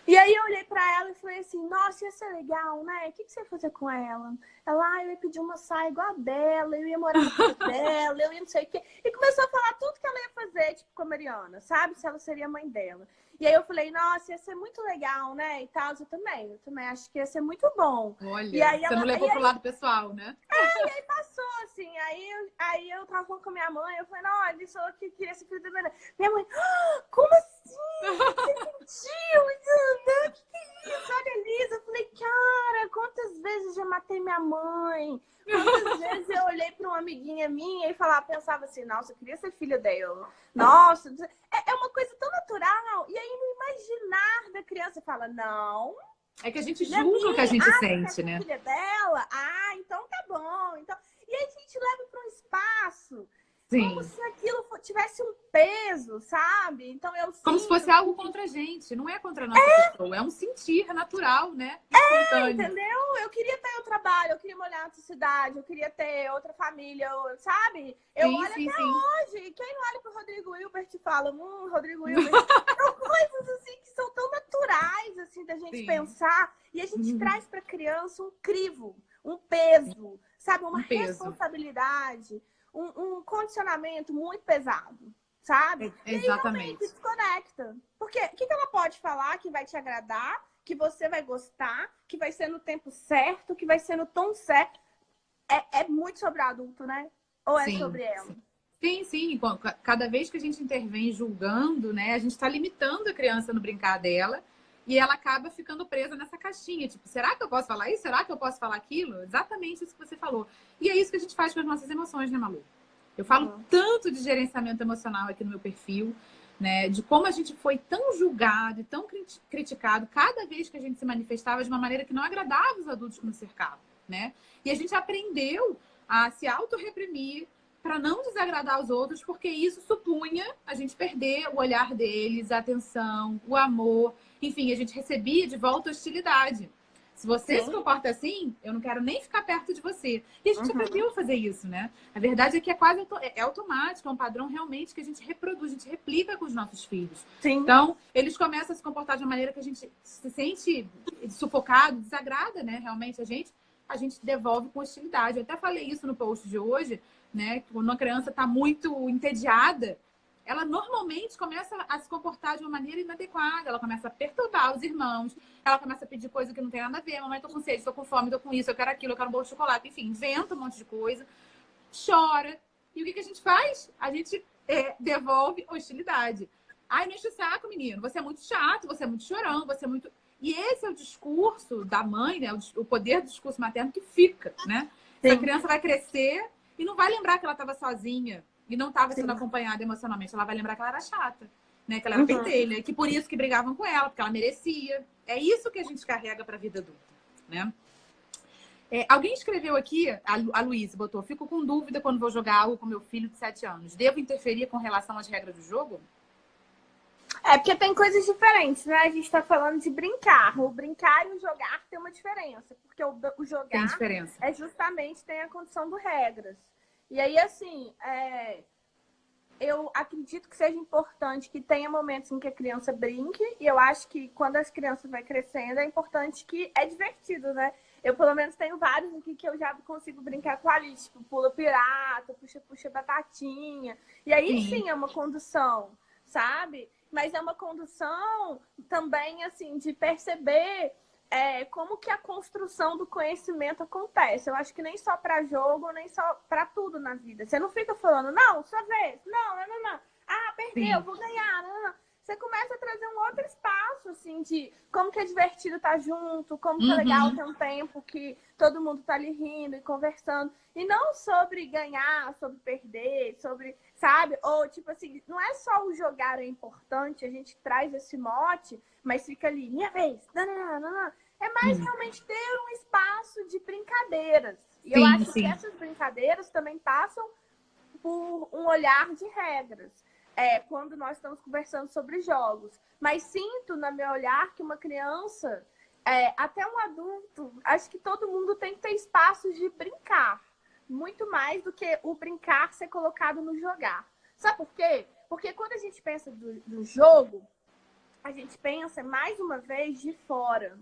B: E aí eu olhei pra ela e falei assim, nossa, ia ser legal, né? O que você ia fazer com ela? Ela, eu ia pedir uma saia igual a dela, eu ia morar na casa dela, eu ia não sei o quê. E começou a falar tudo que ela ia fazer, tipo, com a Mariana, sabe? Se ela seria a mãe dela. E aí eu falei, nossa, ia ser muito legal, né? E tal, eu também acho que ia ser muito bom.
A: Olha,
B: E aí
A: você não levou pro lado pessoal, né?
B: passou, assim, aí eu tava falando com a minha mãe, eu falei, não, ele falou que queria ser filho da minha mãe, ah, como assim? Você mentiu? Não, que é isso? Olha, Elisa, eu falei, cara, quantas vezes eu já matei minha mãe? Quantas vezes eu olhei pra uma amiguinha minha e pensava assim, nossa, eu queria ser filha dela. Nossa, é uma coisa tão natural. E aí no imaginar da criança fala, não,
A: É que a gente
B: filha
A: julga o que a
B: minha,
A: gente
B: você quer
A: sente,
B: ser
A: né?
B: filha dela? Ah, então tá bom. Então... E aí a gente leva para um espaço como
A: Sim.
B: se aquilo tivesse um peso, sabe? Então eu
A: Como se
B: sinto
A: fosse algo contra a gente, não é contra a nossa pessoa, é um sentir natural, né? Espontâneo.
B: entendeu? Eu queria ter o trabalho, eu queria morar em outra cidade, eu queria ter outra família, sabe? Eu
A: Sim,
B: olho
A: sim,
B: até
A: sim.
B: hoje. Quem não olha pro Rodrigo Hilbert e fala, Rodrigo Hilbert, são coisas assim que são tão naturais assim da gente
A: Sim.
B: pensar e a gente traz para criança um crivo, um peso, sabe? Uma
A: Um peso.
B: responsabilidade, um condicionamento muito pesado. Sabe? E aí realmente
A: Exatamente.
B: desconecta. Porque o que ela pode falar que vai te agradar, que você vai gostar, que vai ser no tempo certo, que vai ser no tom certo? É muito sobre o adulto, né? Ou é
A: Sim.
B: sobre ela?
A: Sim, sim. Cada vez que a gente intervém julgando, né, a gente está limitando a criança no brincar dela e ela acaba ficando presa nessa caixinha. Tipo, será que eu posso falar isso? Será que eu posso falar aquilo? Exatamente isso que você falou. E é isso que a gente faz com as nossas emoções, né, Malu? Eu falo tanto de gerenciamento emocional aqui no meu perfil, né? De como a gente foi tão julgado e tão criticado cada vez que a gente se manifestava de uma maneira que não agradava os adultos que nos cercavam, né? E a gente aprendeu a se autorreprimir para não desagradar os outros, porque isso supunha a gente perder o olhar deles, a atenção, o amor. Enfim, a gente recebia de volta hostilidade. Se você se
B: Sim.
A: comporta assim, eu não quero nem ficar perto de você. E a gente
B: Uhum.
A: aprendeu a fazer isso, né? A verdade é que é quase automático, é um padrão realmente que a gente reproduz, a gente replica com os nossos filhos.
B: Sim.
A: Então, eles começam a se comportar de uma maneira que a gente se sente sufocado, desagrada, né? Realmente a gente devolve com hostilidade. Eu até falei isso no post de hoje, né? Quando uma criança está muito entediada, ela normalmente começa a se comportar de uma maneira inadequada. Ela começa a perturbar os irmãos, ela começa a pedir coisa que não tem nada a ver. Mamãe, tô com sede, tô com fome, tô com isso, eu quero aquilo, eu quero um bolo de chocolate. Enfim, inventa um monte de coisa, chora. E o que a gente faz? A gente devolve hostilidade. Ai, não enche o saco, menino. Você é muito chato, você é muito chorão, você é muito... E esse é o discurso da mãe, né? O poder do discurso materno que fica, né? Essa criança vai crescer e não vai lembrar que ela estava sozinha e não estava sendo acompanhada emocionalmente. Ela vai lembrar que ela era chata, né? Que ela era pentelha, que por isso que brigavam com ela, porque ela merecia. É isso que a gente carrega para a vida adulta, né? Alguém escreveu aqui, a Luísa botou, fico com dúvida quando vou jogar algo com meu filho de 7 anos. Devo interferir com relação às regras do jogo?
B: Porque tem coisas diferentes, né? A gente tá falando de brincar. O brincar e o jogar tem uma diferença. Porque o jogar
A: Tem diferença.
B: justamente tem a condição do regras. E aí, assim, eu acredito que seja importante que tenha momentos em que a criança brinque. E eu acho que quando as crianças vai crescendo, é importante que é divertido, né? Eu, pelo menos, tenho vários aqui que eu já consigo brincar com a Alice. Tipo, pula pirata, puxa batatinha. E aí, sim, é uma condução, sabe? Mas é uma condução também, assim, de perceber como que a construção do conhecimento acontece. Eu acho que nem só para jogo, nem só para tudo na vida. Você não fica falando, não, sua vez, não. Ah, perdeu, vou ganhar, não. Você começa a trazer um outro espaço, assim, de como que é divertido estar junto, como que é legal ter um tempo que todo mundo tá ali rindo e conversando. E não sobre ganhar, sobre perder, sobre, sabe? Ou, tipo assim, não é só o jogar é importante, a gente traz esse mote, mas fica ali, minha vez, não. É mais realmente ter um espaço de brincadeiras. E eu acho que essas brincadeiras também passam por um olhar de regras. Quando nós estamos conversando sobre jogos. Mas sinto no meu olhar que uma criança, até um adulto, acho que todo mundo tem que ter espaços de brincar. Muito mais do que o brincar ser colocado no jogar. Sabe por quê? Porque quando a gente pensa do jogo, a gente pensa, mais uma vez, de fora.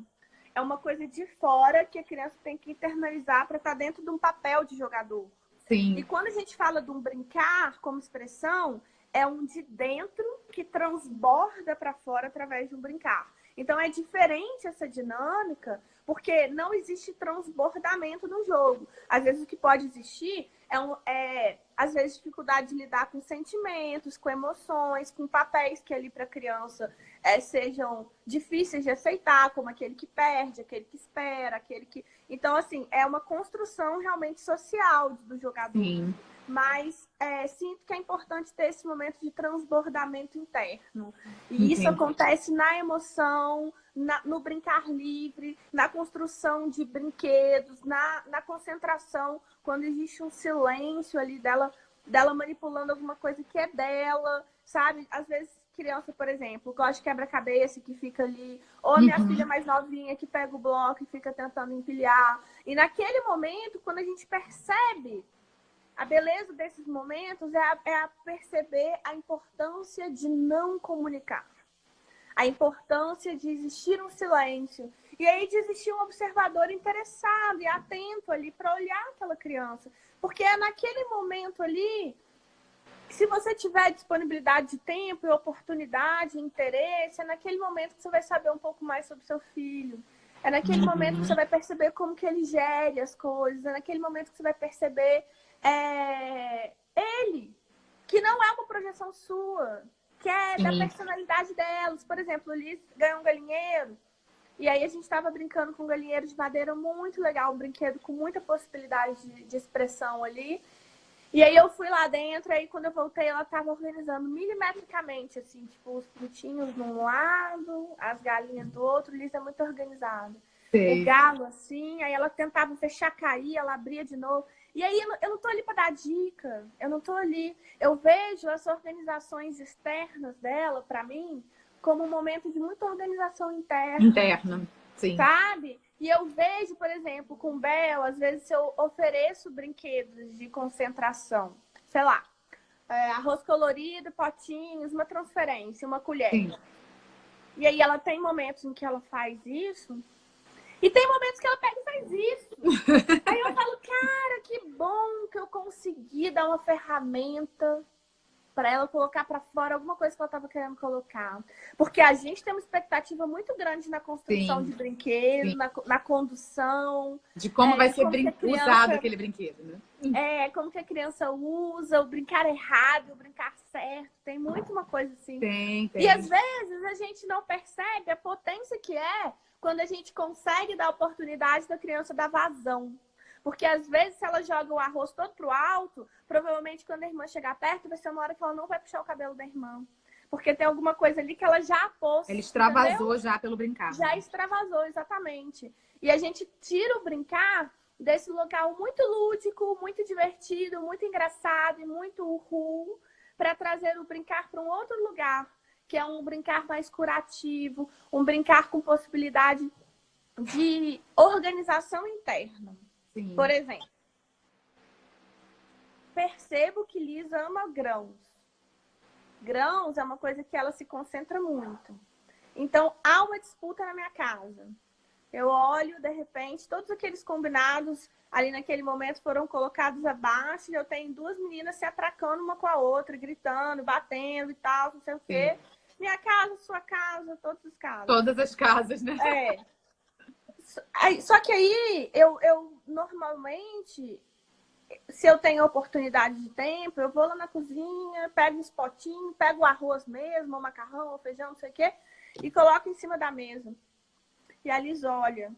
B: É uma coisa de fora que a criança tem que internalizar para estar dentro de um papel de jogador.
A: Sim.
B: E quando a gente fala de um brincar como expressão, é um de dentro que transborda para fora através de um brincar. Então é diferente essa dinâmica, porque não existe transbordamento no jogo. Às vezes o que pode existir às vezes, dificuldade de lidar com sentimentos, com emoções, com papéis que ali para a criança sejam difíceis de aceitar, como aquele que perde, aquele que espera, aquele que... Então, assim, é uma construção realmente social do jogador.
A: Sim.
B: Mas sinto que é importante ter esse momento de transbordamento interno. E
A: Entendi.
B: isso acontece na emoção, no brincar livre, na construção de brinquedos, na concentração, quando existe um silêncio ali dela manipulando alguma coisa que é dela, sabe? Às vezes, criança, por exemplo, gosta de quebra-cabeça que fica ali, ou minha filha mais novinha que pega o bloco e fica tentando empilhar. E naquele momento, quando a gente percebe a beleza desses momentos é perceber a importância de não comunicar. A importância de existir um silêncio. E aí de existir um observador interessado e atento ali para olhar aquela criança. Porque é naquele momento ali, se você tiver disponibilidade de tempo e oportunidade, interesse, é naquele momento que você vai saber um pouco mais sobre seu filho. É naquele momento que você vai perceber como que ele gere as coisas. É naquele momento que você vai perceber ele, que não é uma projeção sua, que é da personalidade delas. Por exemplo, o Liz ganhou um galinheiro, e aí a gente estava brincando com um galinheiro de madeira muito legal, um brinquedo com muita possibilidade de expressão ali. E aí eu fui lá dentro, aí quando eu voltei, ela estava organizando milimetricamente, assim, tipo, os frutinhos de um lado, as galinhas do outro. O Liz é muito organizado. O galo, assim, aí ela tentava fechar, cair, ela abria de novo. E aí eu não tô ali para dar dica, eu não tô ali. Eu vejo as organizações externas dela, para mim, como um momento de muita organização interna.
A: Interna, sim.
B: Sabe? E eu vejo, por exemplo, com o Bel, às vezes eu ofereço brinquedos de concentração. Sei lá, arroz colorido, potinhos, uma transferência, uma colher.
A: Sim.
B: E aí ela tem momentos em que ela faz isso. E tem momentos que ela pega e faz isso. Aí eu falo, cara, que bom que eu consegui dar uma ferramenta para ela colocar para fora alguma coisa que ela estava querendo colocar. Porque a gente tem uma expectativa muito grande na construção de brinquedos, na condução.
A: De como vai ser usado aquele brinquedo, né?
B: Como que a criança usa, o brincar errado, o brincar certo. Tem muito uma coisa assim.
A: Tem.
B: E às vezes a gente não percebe a potência que é quando a gente consegue dar a oportunidade da criança dar vazão. Porque às vezes, se ela joga o arroz todo pro alto, provavelmente quando a irmã chegar perto, vai ser uma hora que ela não vai puxar o cabelo da irmã. Porque tem alguma coisa ali que ela já pôs.
A: Ela extravasou já pelo brincar.
B: Já extravasou, exatamente. E a gente tira o brincar desse local muito lúdico, muito divertido, muito engraçado e muito uhul, para trazer o brincar para um outro lugar, que é um brincar mais curativo, um brincar com possibilidade de organização interna.
A: Sim.
B: Por exemplo, percebo que Liz ama grãos. Grãos é uma coisa que ela se concentra muito. Então, há uma disputa na minha casa. Eu olho, de repente, todos aqueles combinados ali naquele momento foram colocados abaixo e eu tenho duas meninas se atracando uma com a outra, gritando, batendo e tal, não sei o quê. Minha casa, sua casa, todas as casas.
A: Todas as casas, né?
B: Só que aí, eu normalmente, se eu tenho oportunidade de tempo, eu vou lá na cozinha, pego uns potinhos, pego o arroz mesmo, o macarrão, o feijão, não sei o quê, e coloco em cima da mesa. E a Liz olha.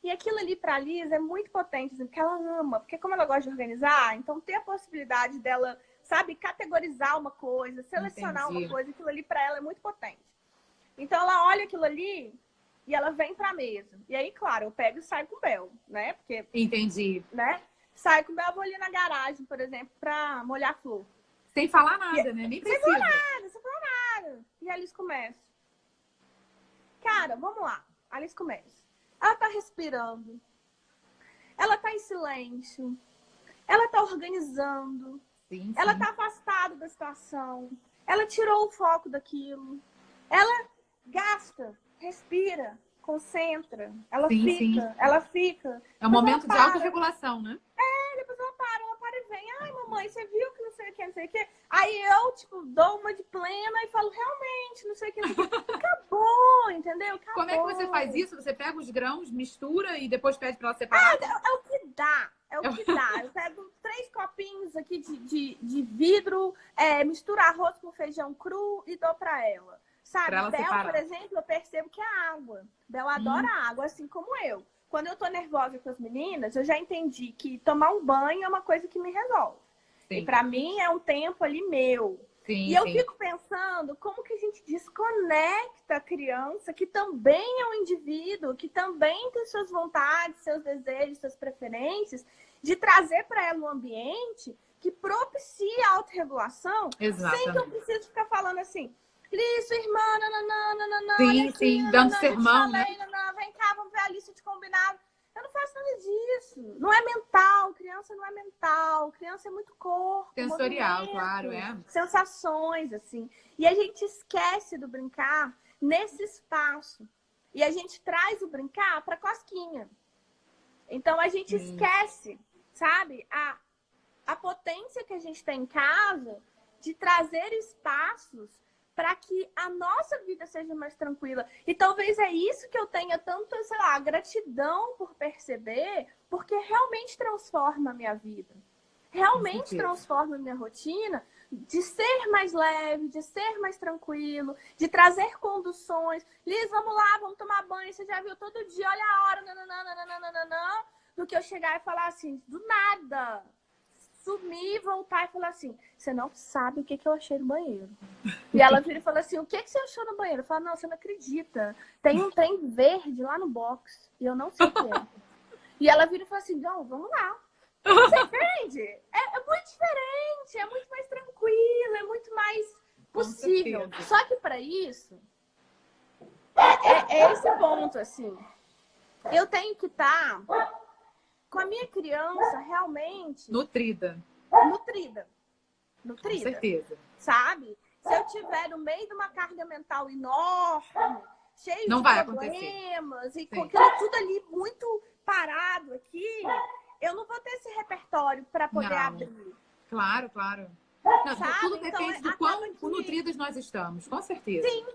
B: E aquilo ali pra Liz é muito potente, porque ela ama. Porque como ela gosta de organizar, então ter a possibilidade dela, sabe, categorizar uma coisa, selecionar uma coisa, aquilo ali pra ela é muito potente. Então ela olha aquilo ali e ela vem pra mesa. E aí, claro, eu pego e saio com o Bel, né? Porque,
A: entendi.
B: Né? Saio com o Bel, vou ali na garagem, por exemplo, pra molhar a flor.
A: Sem falar nada, né? Nem precisa.
B: Sem falar nada. E a Alice começa. Cara, vamos lá. A Alice começa. Ela tá respirando. Ela tá em silêncio. Ela tá organizando.
A: Sim.
B: Ela tá afastada da situação. Ela tirou o foco daquilo. Ela gasta, respira, concentra. Ela fica.
A: É um momento de autorregulação, né?
B: Depois ela para e vem. Ai, mamãe, mamãe, você viu que não sei o que, não sei o que. Aí eu, tipo, dou uma de plena e falo, realmente, não sei o que, não sei o que. Acabou, entendeu? Acabou.
A: Como é que você faz isso? Você pega os grãos, mistura e depois pede pra ela separar?
B: É o que dá. É o que dá. Eu pego 3 copinhos aqui de vidro, misturo arroz com feijão cru e dou pra ela. Sabe?
A: Pra ela
B: Bel,
A: separar.
B: por exemplo, eu percebo que é água. Bel adora água, assim como eu. Quando eu tô nervosa com as meninas, eu já entendi que tomar um banho é uma coisa que me resolve.
A: Sim.
B: E pra mim é um tempo ali meu.
A: Sim,
B: e eu
A: sim.
B: fico pensando como que a gente desconecta a criança, que também é um indivíduo, que também tem suas vontades, seus desejos, suas preferências, de trazer para ela um ambiente que propicie a autorregulação, sem que eu precise ficar falando assim, Liz, sua irmã, nananã,
A: sim, sim, dando sermão, né?
B: Vem cá, vamos ver a lista de combinado. Eu não faço nada disso. Não é mental, criança não é mental. Criança é muito corpo,
A: Sensorial, claro,
B: sensações, assim. E a gente esquece do brincar nesse espaço. E a gente traz o brincar para cosquinha. Então a gente esquece, sabe? A potência que a gente tem em casa de trazer espaços para que a nossa vida seja mais tranquila. E talvez é isso que eu tenha tanto, sei lá, gratidão por perceber, porque realmente transforma a minha vida. Realmente transforma a minha rotina de ser mais leve, de ser mais tranquilo, de trazer conduções. Liz, vamos lá, vamos tomar banho. Você já viu todo dia, olha a hora, nananana, do que eu chegar e falar assim, do nada. Sumir, voltar e falar assim, você não sabe o que eu achei no banheiro. E ela vira e fala assim, o que você achou no banheiro? Eu falo, não, você não acredita. Tem um trem verde lá no box e eu não sei o que é. E ela vira e fala assim, não, vamos lá. Você entende? É muito diferente, é muito mais tranquilo, é muito mais possível. Só que para isso, é esse ponto, assim. Eu tenho que estar com a minha criança realmente
A: nutrida.
B: Com
A: certeza.
B: Sabe? Se eu tiver no meio de uma carga mental enorme, cheio
A: não
B: de
A: vai
B: problemas e com aquilo tudo ali muito parado aqui, eu não vou ter esse repertório para poder abrir.
A: Claro, claro. Não, tudo depende do quão nutridos nós estamos, com certeza.
B: Sim,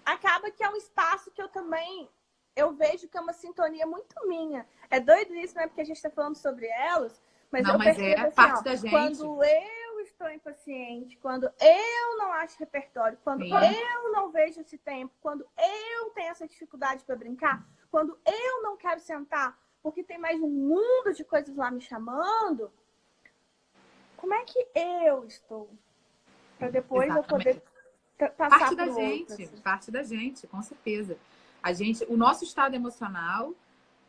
B: acaba que é um espaço que eu vejo que é uma sintonia muito minha. É doido isso, não é porque a gente está falando sobre elas, mas eu percebo assim,
A: parte da gente.
B: Quando eu estou impaciente, quando eu não acho repertório, quando eu não vejo esse tempo, quando eu tenho essa dificuldade para brincar, quando eu não quero sentar porque tem mais um mundo de coisas lá me chamando, como é que eu estou? Para depois eu poder passar
A: parte da
B: por
A: gente,
B: outro, assim.
A: parte da gente, com certeza. O nosso estado emocional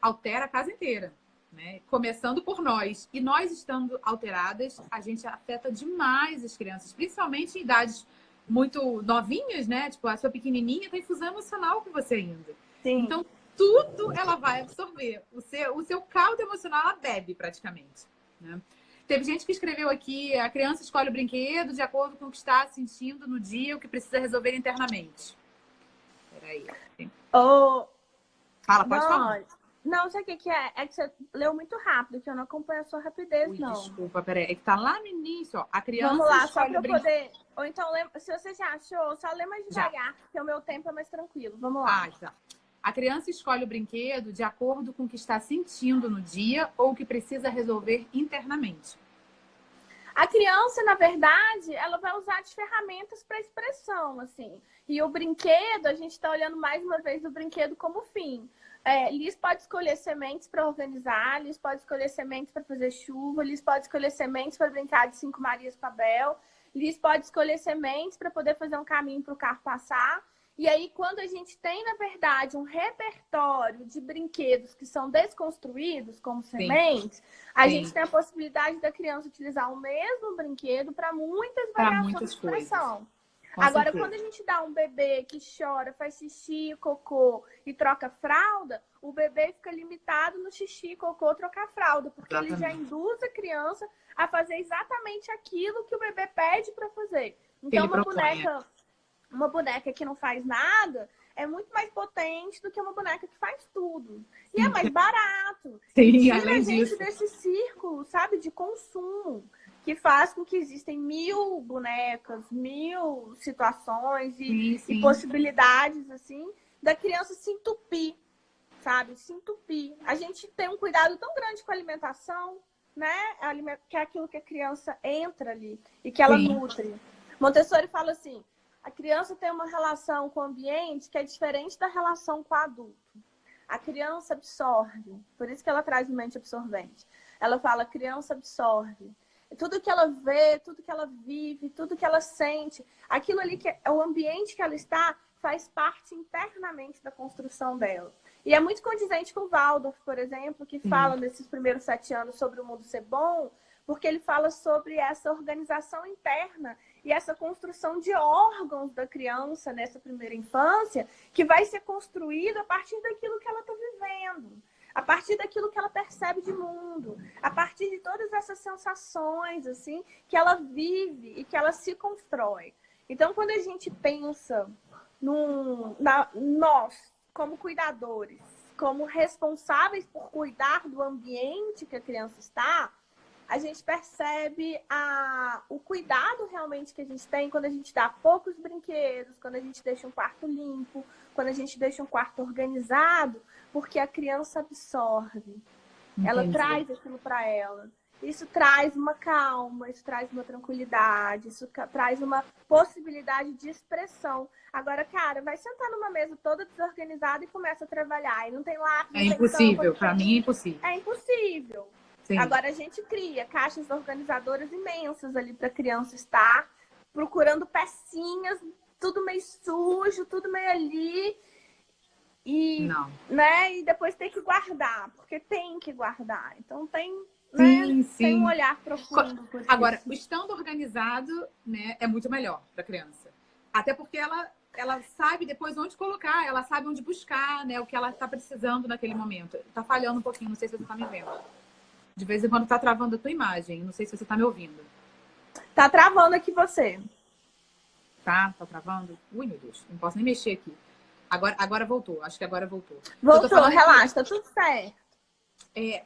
A: altera a casa inteira, né? Começando por nós. E nós estando alteradas, a gente afeta demais as crianças, principalmente em idades muito novinhas, né? Tipo, a sua pequenininha tem fusão emocional com você ainda.
B: Sim.
A: Então, tudo ela vai absorver. O seu caldo emocional, ela bebe praticamente, né? Teve gente que escreveu aqui, a criança escolhe o brinquedo de acordo com o que está sentindo no dia, o que precisa resolver internamente. Peraí. Fala, pode falar.
B: Não, sabe o que é? É que você leu muito rápido, que eu não acompanho a sua rapidez, não.
A: Desculpa, peraí. É que tá lá no início, ó. A criança
B: Vamos lá,
A: escolhe
B: só pra eu
A: o brinquedo.
B: poder... Ou então, se você já achou, só lê mais devagar, porque o meu tempo é mais tranquilo. Vamos lá.
A: Tá. A criança escolhe o brinquedo de acordo com o que está sentindo no dia ou o que precisa resolver internamente.
B: A criança, na verdade, ela vai usar as ferramentas para expressão, assim. E o brinquedo, a gente está olhando mais uma vez o brinquedo como fim. Liz pode escolher sementes para organizar, Liz pode escolher sementes para fazer chuva, Liz pode escolher sementes para brincar de 5 Marias para Bel, Liz pode escolher sementes para poder fazer um caminho para o carro passar. E aí, quando a gente tem, na verdade, um repertório de brinquedos que são desconstruídos, como sementes, a gente tem a possibilidade da criança utilizar o mesmo brinquedo para muitas variações de expressão. Agora, quando a gente dá um bebê que chora, faz xixi, cocô e troca fralda, o bebê fica limitado no xixi, cocô, trocar fralda, porque ele já induz a criança a fazer exatamente aquilo que o bebê pede para fazer. Então, uma boneca que não faz nada é muito mais potente do que uma boneca que faz tudo. E é mais barato.
A: Sim,
B: tira
A: além
B: a gente
A: disso.
B: desse círculo, sabe, de consumo. que faz com que existem 1000 bonecas, 1000 situações e possibilidades, assim, da criança se entupir, sabe? Se entupir. A gente tem um cuidado tão grande com a alimentação, né? Que é aquilo que a criança entra ali e que ela nutre. Montessori fala assim, a criança tem uma relação com o ambiente que é diferente da relação com o adulto. A criança absorve, por isso que ela traz mente absorvente. Ela fala, a criança absorve. Tudo que ela vê, tudo que ela vive, tudo que ela sente, aquilo ali que é o ambiente que ela está, faz parte internamente da construção dela. E é muito condizente com o Waldorf, por exemplo, que fala nesses primeiros 7 anos sobre o mundo ser bom, porque ele fala sobre essa organização interna e essa construção de órgãos da criança nessa primeira infância, que vai ser construída a partir daquilo que ela está vivendo, a partir daquilo que ela percebe de mundo, a partir de todas essas sensações assim que ela vive e que ela se constrói. Então, quando a gente pensa nós, como cuidadores, como responsáveis por cuidar do ambiente que a criança está, a gente percebe o cuidado realmente que a gente tem quando a gente dá poucos brinquedos, quando a gente deixa um quarto limpo, quando a gente deixa um quarto organizado, porque a criança absorve. Entendi. Ela traz aquilo para ela. Isso traz uma calma, isso traz uma tranquilidade, isso traz uma possibilidade de expressão. Agora, cara, vai sentar numa mesa toda desorganizada e começa a trabalhar. E não tem lápis.
A: É impossível, para mim é impossível.
B: É impossível. Sim. Agora a gente cria caixas organizadoras imensas ali para a criança estar procurando pecinhas, tudo meio sujo, tudo meio ali. E, né, e depois tem que guardar, porque tem que guardar. Então tem, tem um olhar profundo.
A: Agora, o estando organizado, né, é muito melhor para a criança. Até porque ela sabe depois onde colocar, ela sabe onde buscar, né, o que ela está precisando naquele momento. Tá falhando um pouquinho, não sei se você está me vendo. De vez em quando tá travando a tua imagem. Não sei se você tá me ouvindo.
B: Tá travando aqui você.
A: Tá travando? Ui, meu Deus. Não posso nem mexer aqui. Agora voltou. Acho que agora voltou.
B: Voltou, relaxa. Tá tudo certo.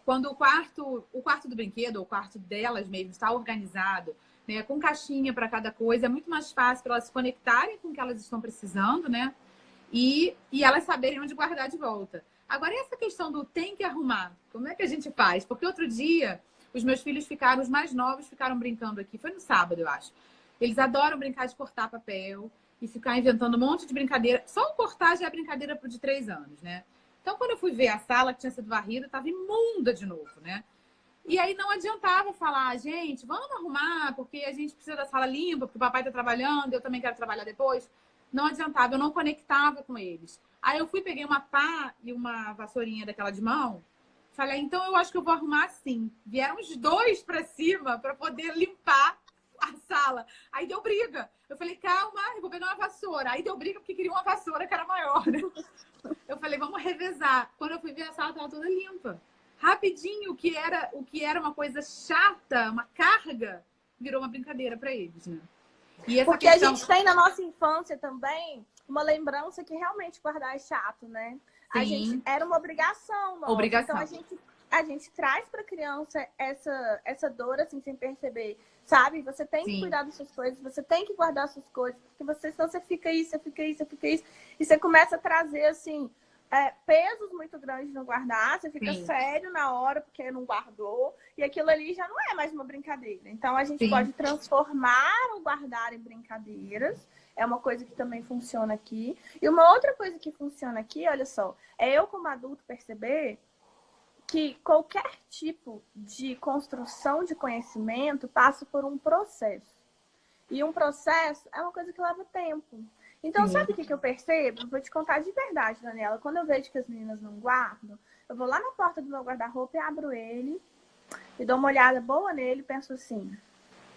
A: Quando o quarto do brinquedo, ou o quarto delas mesmo, está organizado, né, com caixinha para cada coisa, é muito mais fácil para elas se conectarem com o que elas estão precisando, né? E elas saberem onde guardar de volta. Agora, e essa questão do tem que arrumar? Como é que a gente faz? Porque outro dia, os meus filhos os mais novos ficaram brincando aqui. Foi no sábado, eu acho. Eles adoram brincar de cortar papel e ficar inventando um monte de brincadeira. Só o cortar já é brincadeira pro de 3 anos, né? Então, quando eu fui ver a sala que tinha sido varrida, estava imunda de novo, né? E aí não adiantava falar, gente, vamos arrumar, porque a gente precisa da sala limpa, porque o papai tá trabalhando, eu também quero trabalhar depois. Não adiantava, eu não conectava com eles. Aí eu peguei uma pá e uma vassourinha daquela de mão. Falei, então eu acho que eu vou arrumar assim. Vieram os 2 para cima para poder limpar a sala. Aí deu briga. Eu falei, calma, eu vou pegar uma vassoura. Aí deu briga porque queria uma vassoura que era maior, né? Eu falei, vamos revezar. Quando eu fui ver, a sala estava toda limpa. Rapidinho, o que era uma coisa chata, uma carga, virou uma brincadeira para eles, né?
B: E essa porque questão... a gente tem na nossa infância também uma lembrança que realmente guardar é chato, né? Sim. A gente era uma obrigação nossa. Então a gente traz para a criança essa dor assim sem perceber, sabe? Você tem que cuidar das suas coisas, você tem que guardar as suas coisas, porque senão você fica isso, você fica isso, você fica isso, e você começa a trazer assim pesos muito grandes no guardar, você fica sério na hora porque não guardou, e aquilo ali já não é mais uma brincadeira. Então a gente pode transformar o guardar em brincadeiras. É uma coisa que também funciona aqui. E uma outra coisa que funciona aqui, olha só, é eu como adulto perceber que qualquer tipo de construção de conhecimento passa por um processo. E um processo é uma coisa que leva tempo. Então, sabe o que eu percebo? Eu vou te contar de verdade, Daniela. Quando eu vejo que as meninas não guardam, eu vou lá na porta do meu guarda-roupa e abro ele, e dou uma olhada boa nele e penso assim,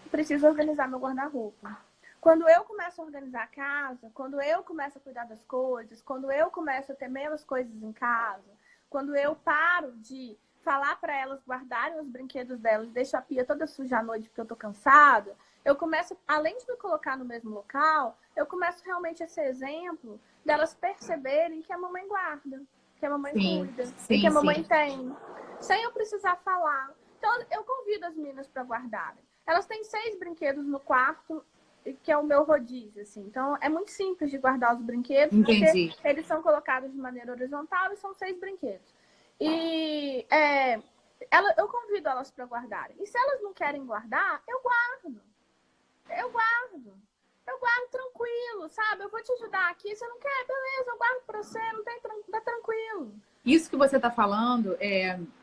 B: preciso organizar meu guarda-roupa. Quando eu começo a organizar a casa, quando eu começo a cuidar das coisas, quando eu começo a ter menos coisas em casa, quando eu paro de falar para elas guardarem os brinquedos delas e deixo a pia toda suja à noite porque eu tô cansada, eu começo, além de me colocar no mesmo local, eu começo realmente a ser exemplo delas perceberem que a mamãe guarda, que a mamãe cuida, e que a mamãe tem, sem eu precisar falar. Então, eu convido as meninas para guardarem. Elas têm 6 brinquedos no quarto, que é o meu rodízio, assim. Então, é muito simples de guardar os brinquedos,
A: Entendi.
B: porque eles são colocados de maneira horizontal e são 6 brinquedos. E eu convido elas para guardarem. E se elas não querem guardar, eu guardo. Eu guardo. Eu guardo tranquilo, sabe? Eu vou te ajudar aqui. Você não quer? Beleza, eu guardo para você. Não tem, tá tranquilo.
A: Isso que você está falando,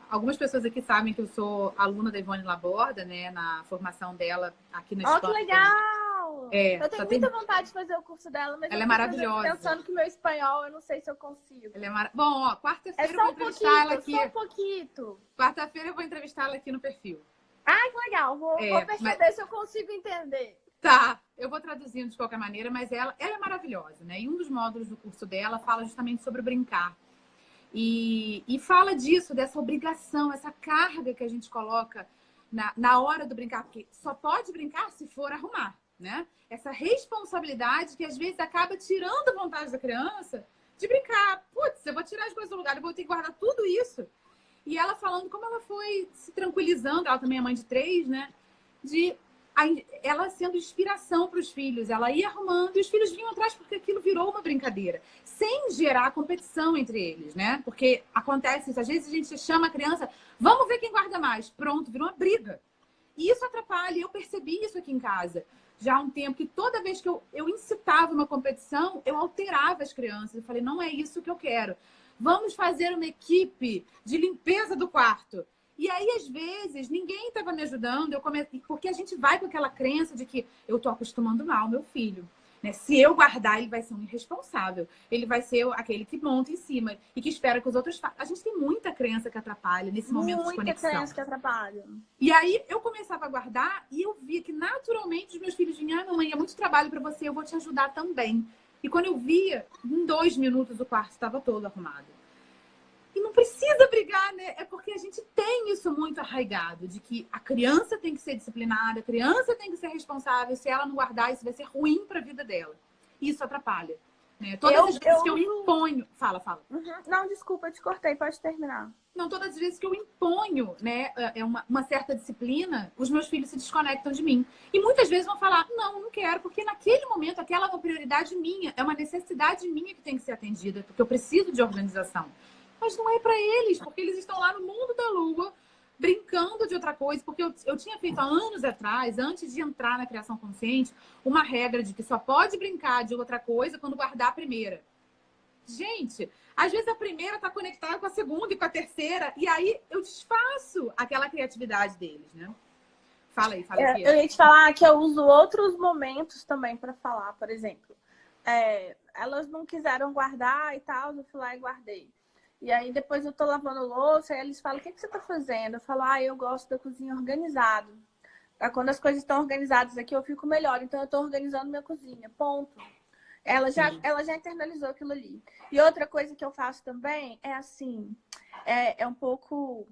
A: algumas pessoas aqui sabem que eu sou aluna da Ivone Laborda, né? Na formação dela aqui na
B: Ó,
A: escola.
B: que legal! Eu tenho muita vontade de fazer o curso dela, mas
A: ela
B: eu
A: é
B: tô
A: maravilhosa.
B: pensando que meu espanhol, eu não sei se eu consigo.
A: Bom, ó, quarta-feira eu
B: só
A: vou entrevistar ela aqui.
B: Só um pouquinho.
A: Quarta-feira eu vou entrevistá-la aqui no perfil.
B: Ah, que legal. Vou perceber se eu consigo entender.
A: Tá, eu vou traduzindo de qualquer maneira, mas ela é maravilhosa, né? E um dos módulos do curso dela fala justamente sobre o brincar. E fala disso, dessa obrigação, essa carga que a gente coloca na hora do brincar, porque só pode brincar se for arrumar, né? Essa responsabilidade que às vezes acaba tirando a vontade da criança de brincar. Putz, eu vou tirar as coisas do lugar, eu vou ter que guardar tudo isso. E ela falando como ela foi se tranquilizando, ela também é mãe de 3, né? Ela sendo inspiração para os filhos, ela ia arrumando e os filhos vinham atrás porque aquilo virou uma brincadeira, sem gerar competição entre eles, né? Porque acontece isso, às vezes a gente chama a criança, vamos ver quem guarda mais. Pronto, virou uma briga. E isso atrapalha, eu percebi isso aqui em casa já há um tempo, que toda vez que eu incitava uma competição, eu alterava as crianças. Eu falei, não é isso que eu quero. Vamos fazer uma equipe de limpeza do quarto. E aí, às vezes, ninguém estava me ajudando, porque a gente vai com aquela crença de que eu estou acostumando mal meu filho. Né? Se eu guardar, ele vai ser um irresponsável. Ele vai ser aquele que monta em cima e que espera que os outros façam. A gente tem muita crença que atrapalha nesse momento de conexão.
B: Muita crença que atrapalha.
A: E aí, eu começava a guardar e eu via que, naturalmente, os meus filhos vinham, mamãe, é muito trabalho para você, eu vou te ajudar também. E quando eu via, em 2 minutos, o quarto estava todo arrumado. E não precisa brigar, né? É porque a gente tem isso muito arraigado, de que a criança tem que ser disciplinada, a criança tem que ser responsável. Se ela não guardar, isso vai ser ruim para a vida dela. Isso atrapalha. Né? Todas as vezes que eu imponho... Fala.
B: Uhum. Não, desculpa, eu te cortei, pode terminar.
A: Não, todas as vezes que eu imponho, né, uma certa disciplina, os meus filhos se desconectam de mim. E muitas vezes vão falar, não quero, porque naquele momento aquela é uma prioridade minha, é uma necessidade minha que tem que ser atendida, porque eu preciso de organização. Mas não é para eles, porque eles estão lá no mundo da lua, brincando de outra coisa. Porque eu tinha feito há anos atrás, antes de entrar na criação consciente, uma regra de que só pode brincar de outra coisa quando guardar a primeira. Gente, às vezes a primeira está conectada com a segunda e com a terceira, e aí eu desfaço aquela criatividade deles, né? Fala aí.
B: Eu ia te falar que eu uso outros momentos também para falar, por exemplo. Elas não quiseram guardar e tal, eu fui lá e guardei. E aí depois eu tô lavando louça, e eles falam, o que você tá fazendo? Eu falo, eu gosto da cozinha organizada. Quando as coisas estão organizadas aqui, eu fico melhor. Então eu tô organizando minha cozinha, ponto. Ela já internalizou aquilo ali. E outra coisa que eu faço também é assim, um pouco...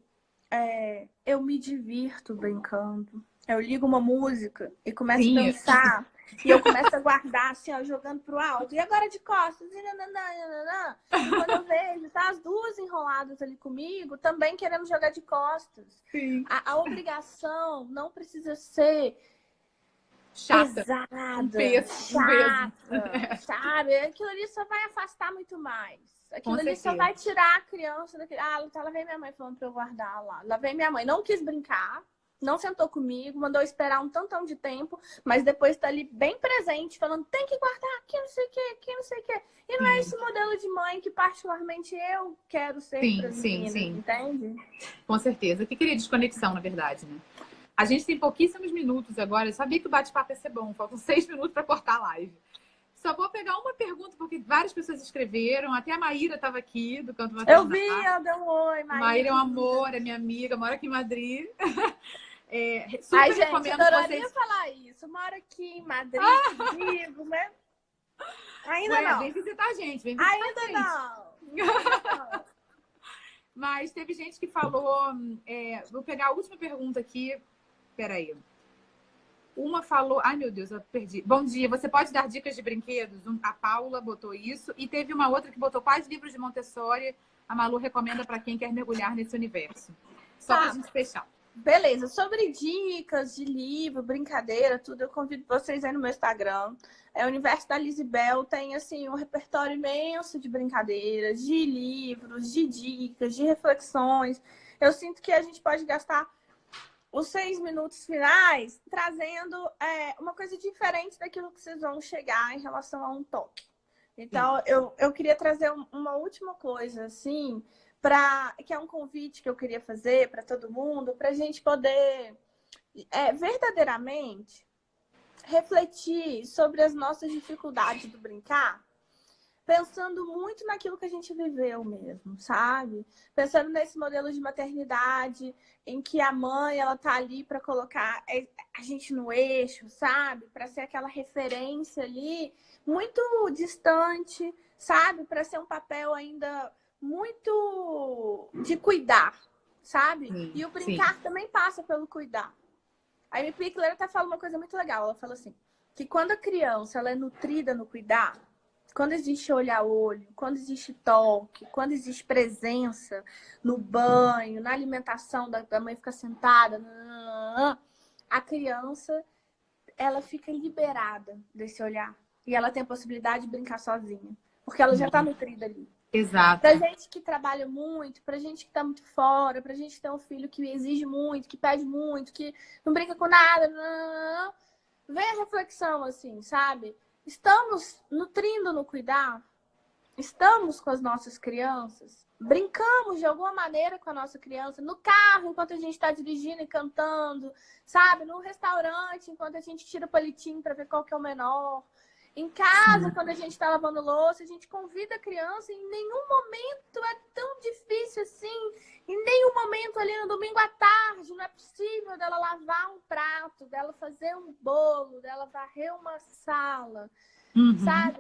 B: eu me divirto brincando. Eu ligo uma música e começo a dançar. E eu começo a guardar, assim, ó, jogando pro alto. E agora de costas. E quando eu vejo, tá as duas enroladas ali comigo, também querendo jogar de costas.
A: Sim.
B: A obrigação não precisa ser
A: chata.
B: Pesada, chata, sabe? Aquilo ali só vai afastar muito mais. Aquilo ali só vai tirar a criança daquele... lá vem minha mãe falando pra eu guardar lá. Lá vem minha mãe. Não quis brincar. Não sentou comigo, mandou esperar um tantão de tempo, mas depois tá ali bem presente, falando, tem que guardar aqui, não sei o que, aqui, não sei o que. E não é esse modelo de mãe que particularmente eu quero ser para as meninas, entende?
A: Com certeza. Eu que queria desconexão, na verdade, né? A gente tem pouquíssimos minutos agora. Eu sabia que o bate-papo ia ser bom. Faltam 6 minutos para cortar a live. Só vou pegar uma pergunta, porque várias pessoas escreveram. Até a Maíra estava aqui, do Canto Maternal.
B: Eu vi, ela deu um oi, Maíra.
A: Maíra é um amor, é minha amiga, mora aqui em Madrid.
B: Super gente, eu adoraria falar isso. Moro aqui em Madrid, vivo, né? Ainda não.
A: Vem visitar a gente.
B: Ainda não.
A: Mas teve gente que falou... vou pegar a última pergunta aqui. Peraí. Uma falou... Ai, meu Deus, eu perdi. Bom dia, você pode dar dicas de brinquedos? A Paula botou isso. E teve uma outra que botou quais livros de Montessori a Malu recomenda para quem quer mergulhar nesse universo. Só pra gente fechar.
B: Beleza, sobre dicas de livro, brincadeira, tudo, eu convido vocês aí no meu Instagram. É o Universo da Lisibel, tem assim um repertório imenso de brincadeiras, de livros, de dicas, de reflexões. Eu sinto que a gente pode gastar os 6 minutos finais trazendo uma coisa diferente daquilo que vocês vão chegar em relação a um toque. Então, eu queria trazer uma última coisa, assim, que é um convite que eu queria fazer para todo mundo, para a gente poder verdadeiramente refletir sobre as nossas dificuldades do brincar, pensando muito naquilo que a gente viveu mesmo, sabe? Pensando nesse modelo de maternidade em que a mãe, ela tá ali para colocar a gente no eixo, sabe? Para ser aquela referência ali muito distante, sabe? Para ser um papel ainda muito de cuidar, sabe?
A: Sim,
B: E o brincar
A: sim.
B: também passa pelo cuidar. A Amy Pickler até fala uma coisa muito legal. Ela fala assim, que quando a criança ela é nutrida no cuidar, quando existe olho a olho, quando existe toque, quando existe presença no banho, na alimentação da mãe ficar sentada, a criança, ela fica liberada desse olhar. E ela tem a possibilidade de brincar sozinha. Porque ela já está nutrida ali.
A: Exato.
B: Pra gente que trabalha muito, pra gente que tá muito fora, pra gente que tem um filho que exige muito, que pede muito, que não brinca com nada, vem a reflexão, assim, sabe? Estamos nutrindo no cuidar? Estamos com as nossas crianças? Brincamos de alguma maneira com a nossa criança? No carro, enquanto a gente está dirigindo e cantando, sabe? No restaurante, enquanto a gente tira o palitinho para ver qual que é o menor. Em casa, quando a gente está lavando louça, a gente convida a criança e em nenhum momento é tão difícil assim. Em nenhum momento ali no domingo à tarde, não é possível dela lavar um prato, dela fazer um bolo, dela varrer uma sala, sabe?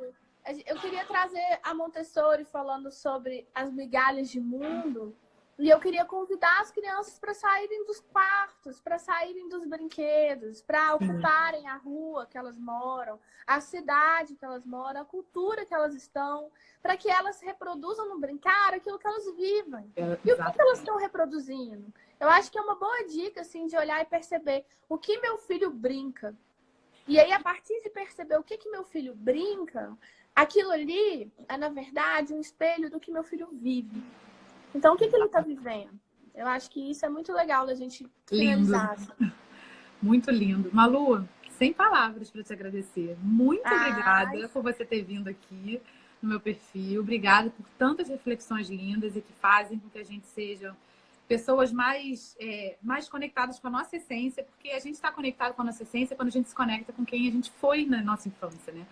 B: Eu queria trazer a Montessori falando sobre as migalhas de mundo. E eu queria convidar as crianças para saírem dos quartos, para saírem dos brinquedos, para ocuparem a rua que elas moram, a cidade que elas moram, a cultura que elas estão, para que elas reproduzam no brincar aquilo que elas vivem. E o que elas estão reproduzindo? Eu acho que é uma boa dica, assim, de olhar e perceber o que meu filho brinca. E aí, a partir de perceber o que meu filho brinca, aquilo ali é, na verdade, um espelho do que meu filho vive. Então, o que ele está vivendo? Eu acho que isso é muito legal da gente finalizar.
A: Lindo. Muito lindo. Malu, sem palavras para te agradecer. Muito obrigada por você ter vindo aqui no meu perfil. Obrigada por tantas reflexões lindas e que fazem com que a gente seja pessoas mais conectadas com a nossa essência, porque a gente está conectado com a nossa essência quando a gente se conecta com quem a gente foi na nossa infância, né?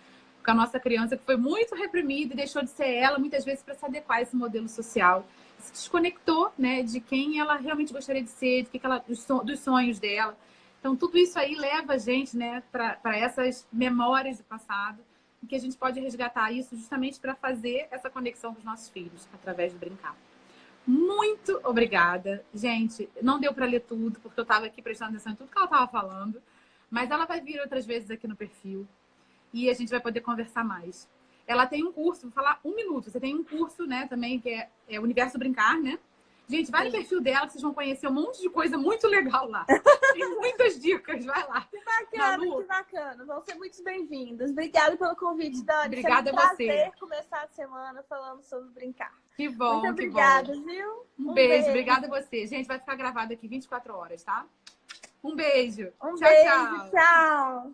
A: Com a nossa criança que foi muito reprimida e deixou de ser ela, muitas vezes, para se adequar a esse modelo social. Se desconectou, né, de quem ela realmente gostaria de ser, dos sonhos dela. Então, tudo isso aí leva a gente, né, para essas memórias do passado, e que a gente pode resgatar isso justamente para fazer essa conexão com os nossos filhos, através do brincar. Muito obrigada. Gente, não deu para ler tudo, porque eu estava aqui prestando atenção em tudo que ela estava falando, mas ela vai vir outras vezes aqui no perfil e a gente vai poder conversar mais. Ela tem um curso, vou falar 1 minuto. Você tem um curso, né, também, que é Universo Brincar, né? Gente, vai no perfil dela que vocês vão conhecer um monte de coisa muito legal lá. Tem muitas dicas, vai lá.
B: Que bacana,
A: Malu,
B: que bacana. Vão ser muito bem-vindos. Obrigada pelo convite, Dani.
A: Obrigada a você.
B: Prazer começar a semana falando sobre brincar.
A: Que bom,
B: muito
A: que
B: obrigada,
A: bom.
B: Viu?
A: Um beijo, obrigada a você. Gente, vai ficar gravado aqui 24 horas, tá? Um beijo.
B: Um
A: Tchau,
B: beijo,
A: tchau.
B: tchau.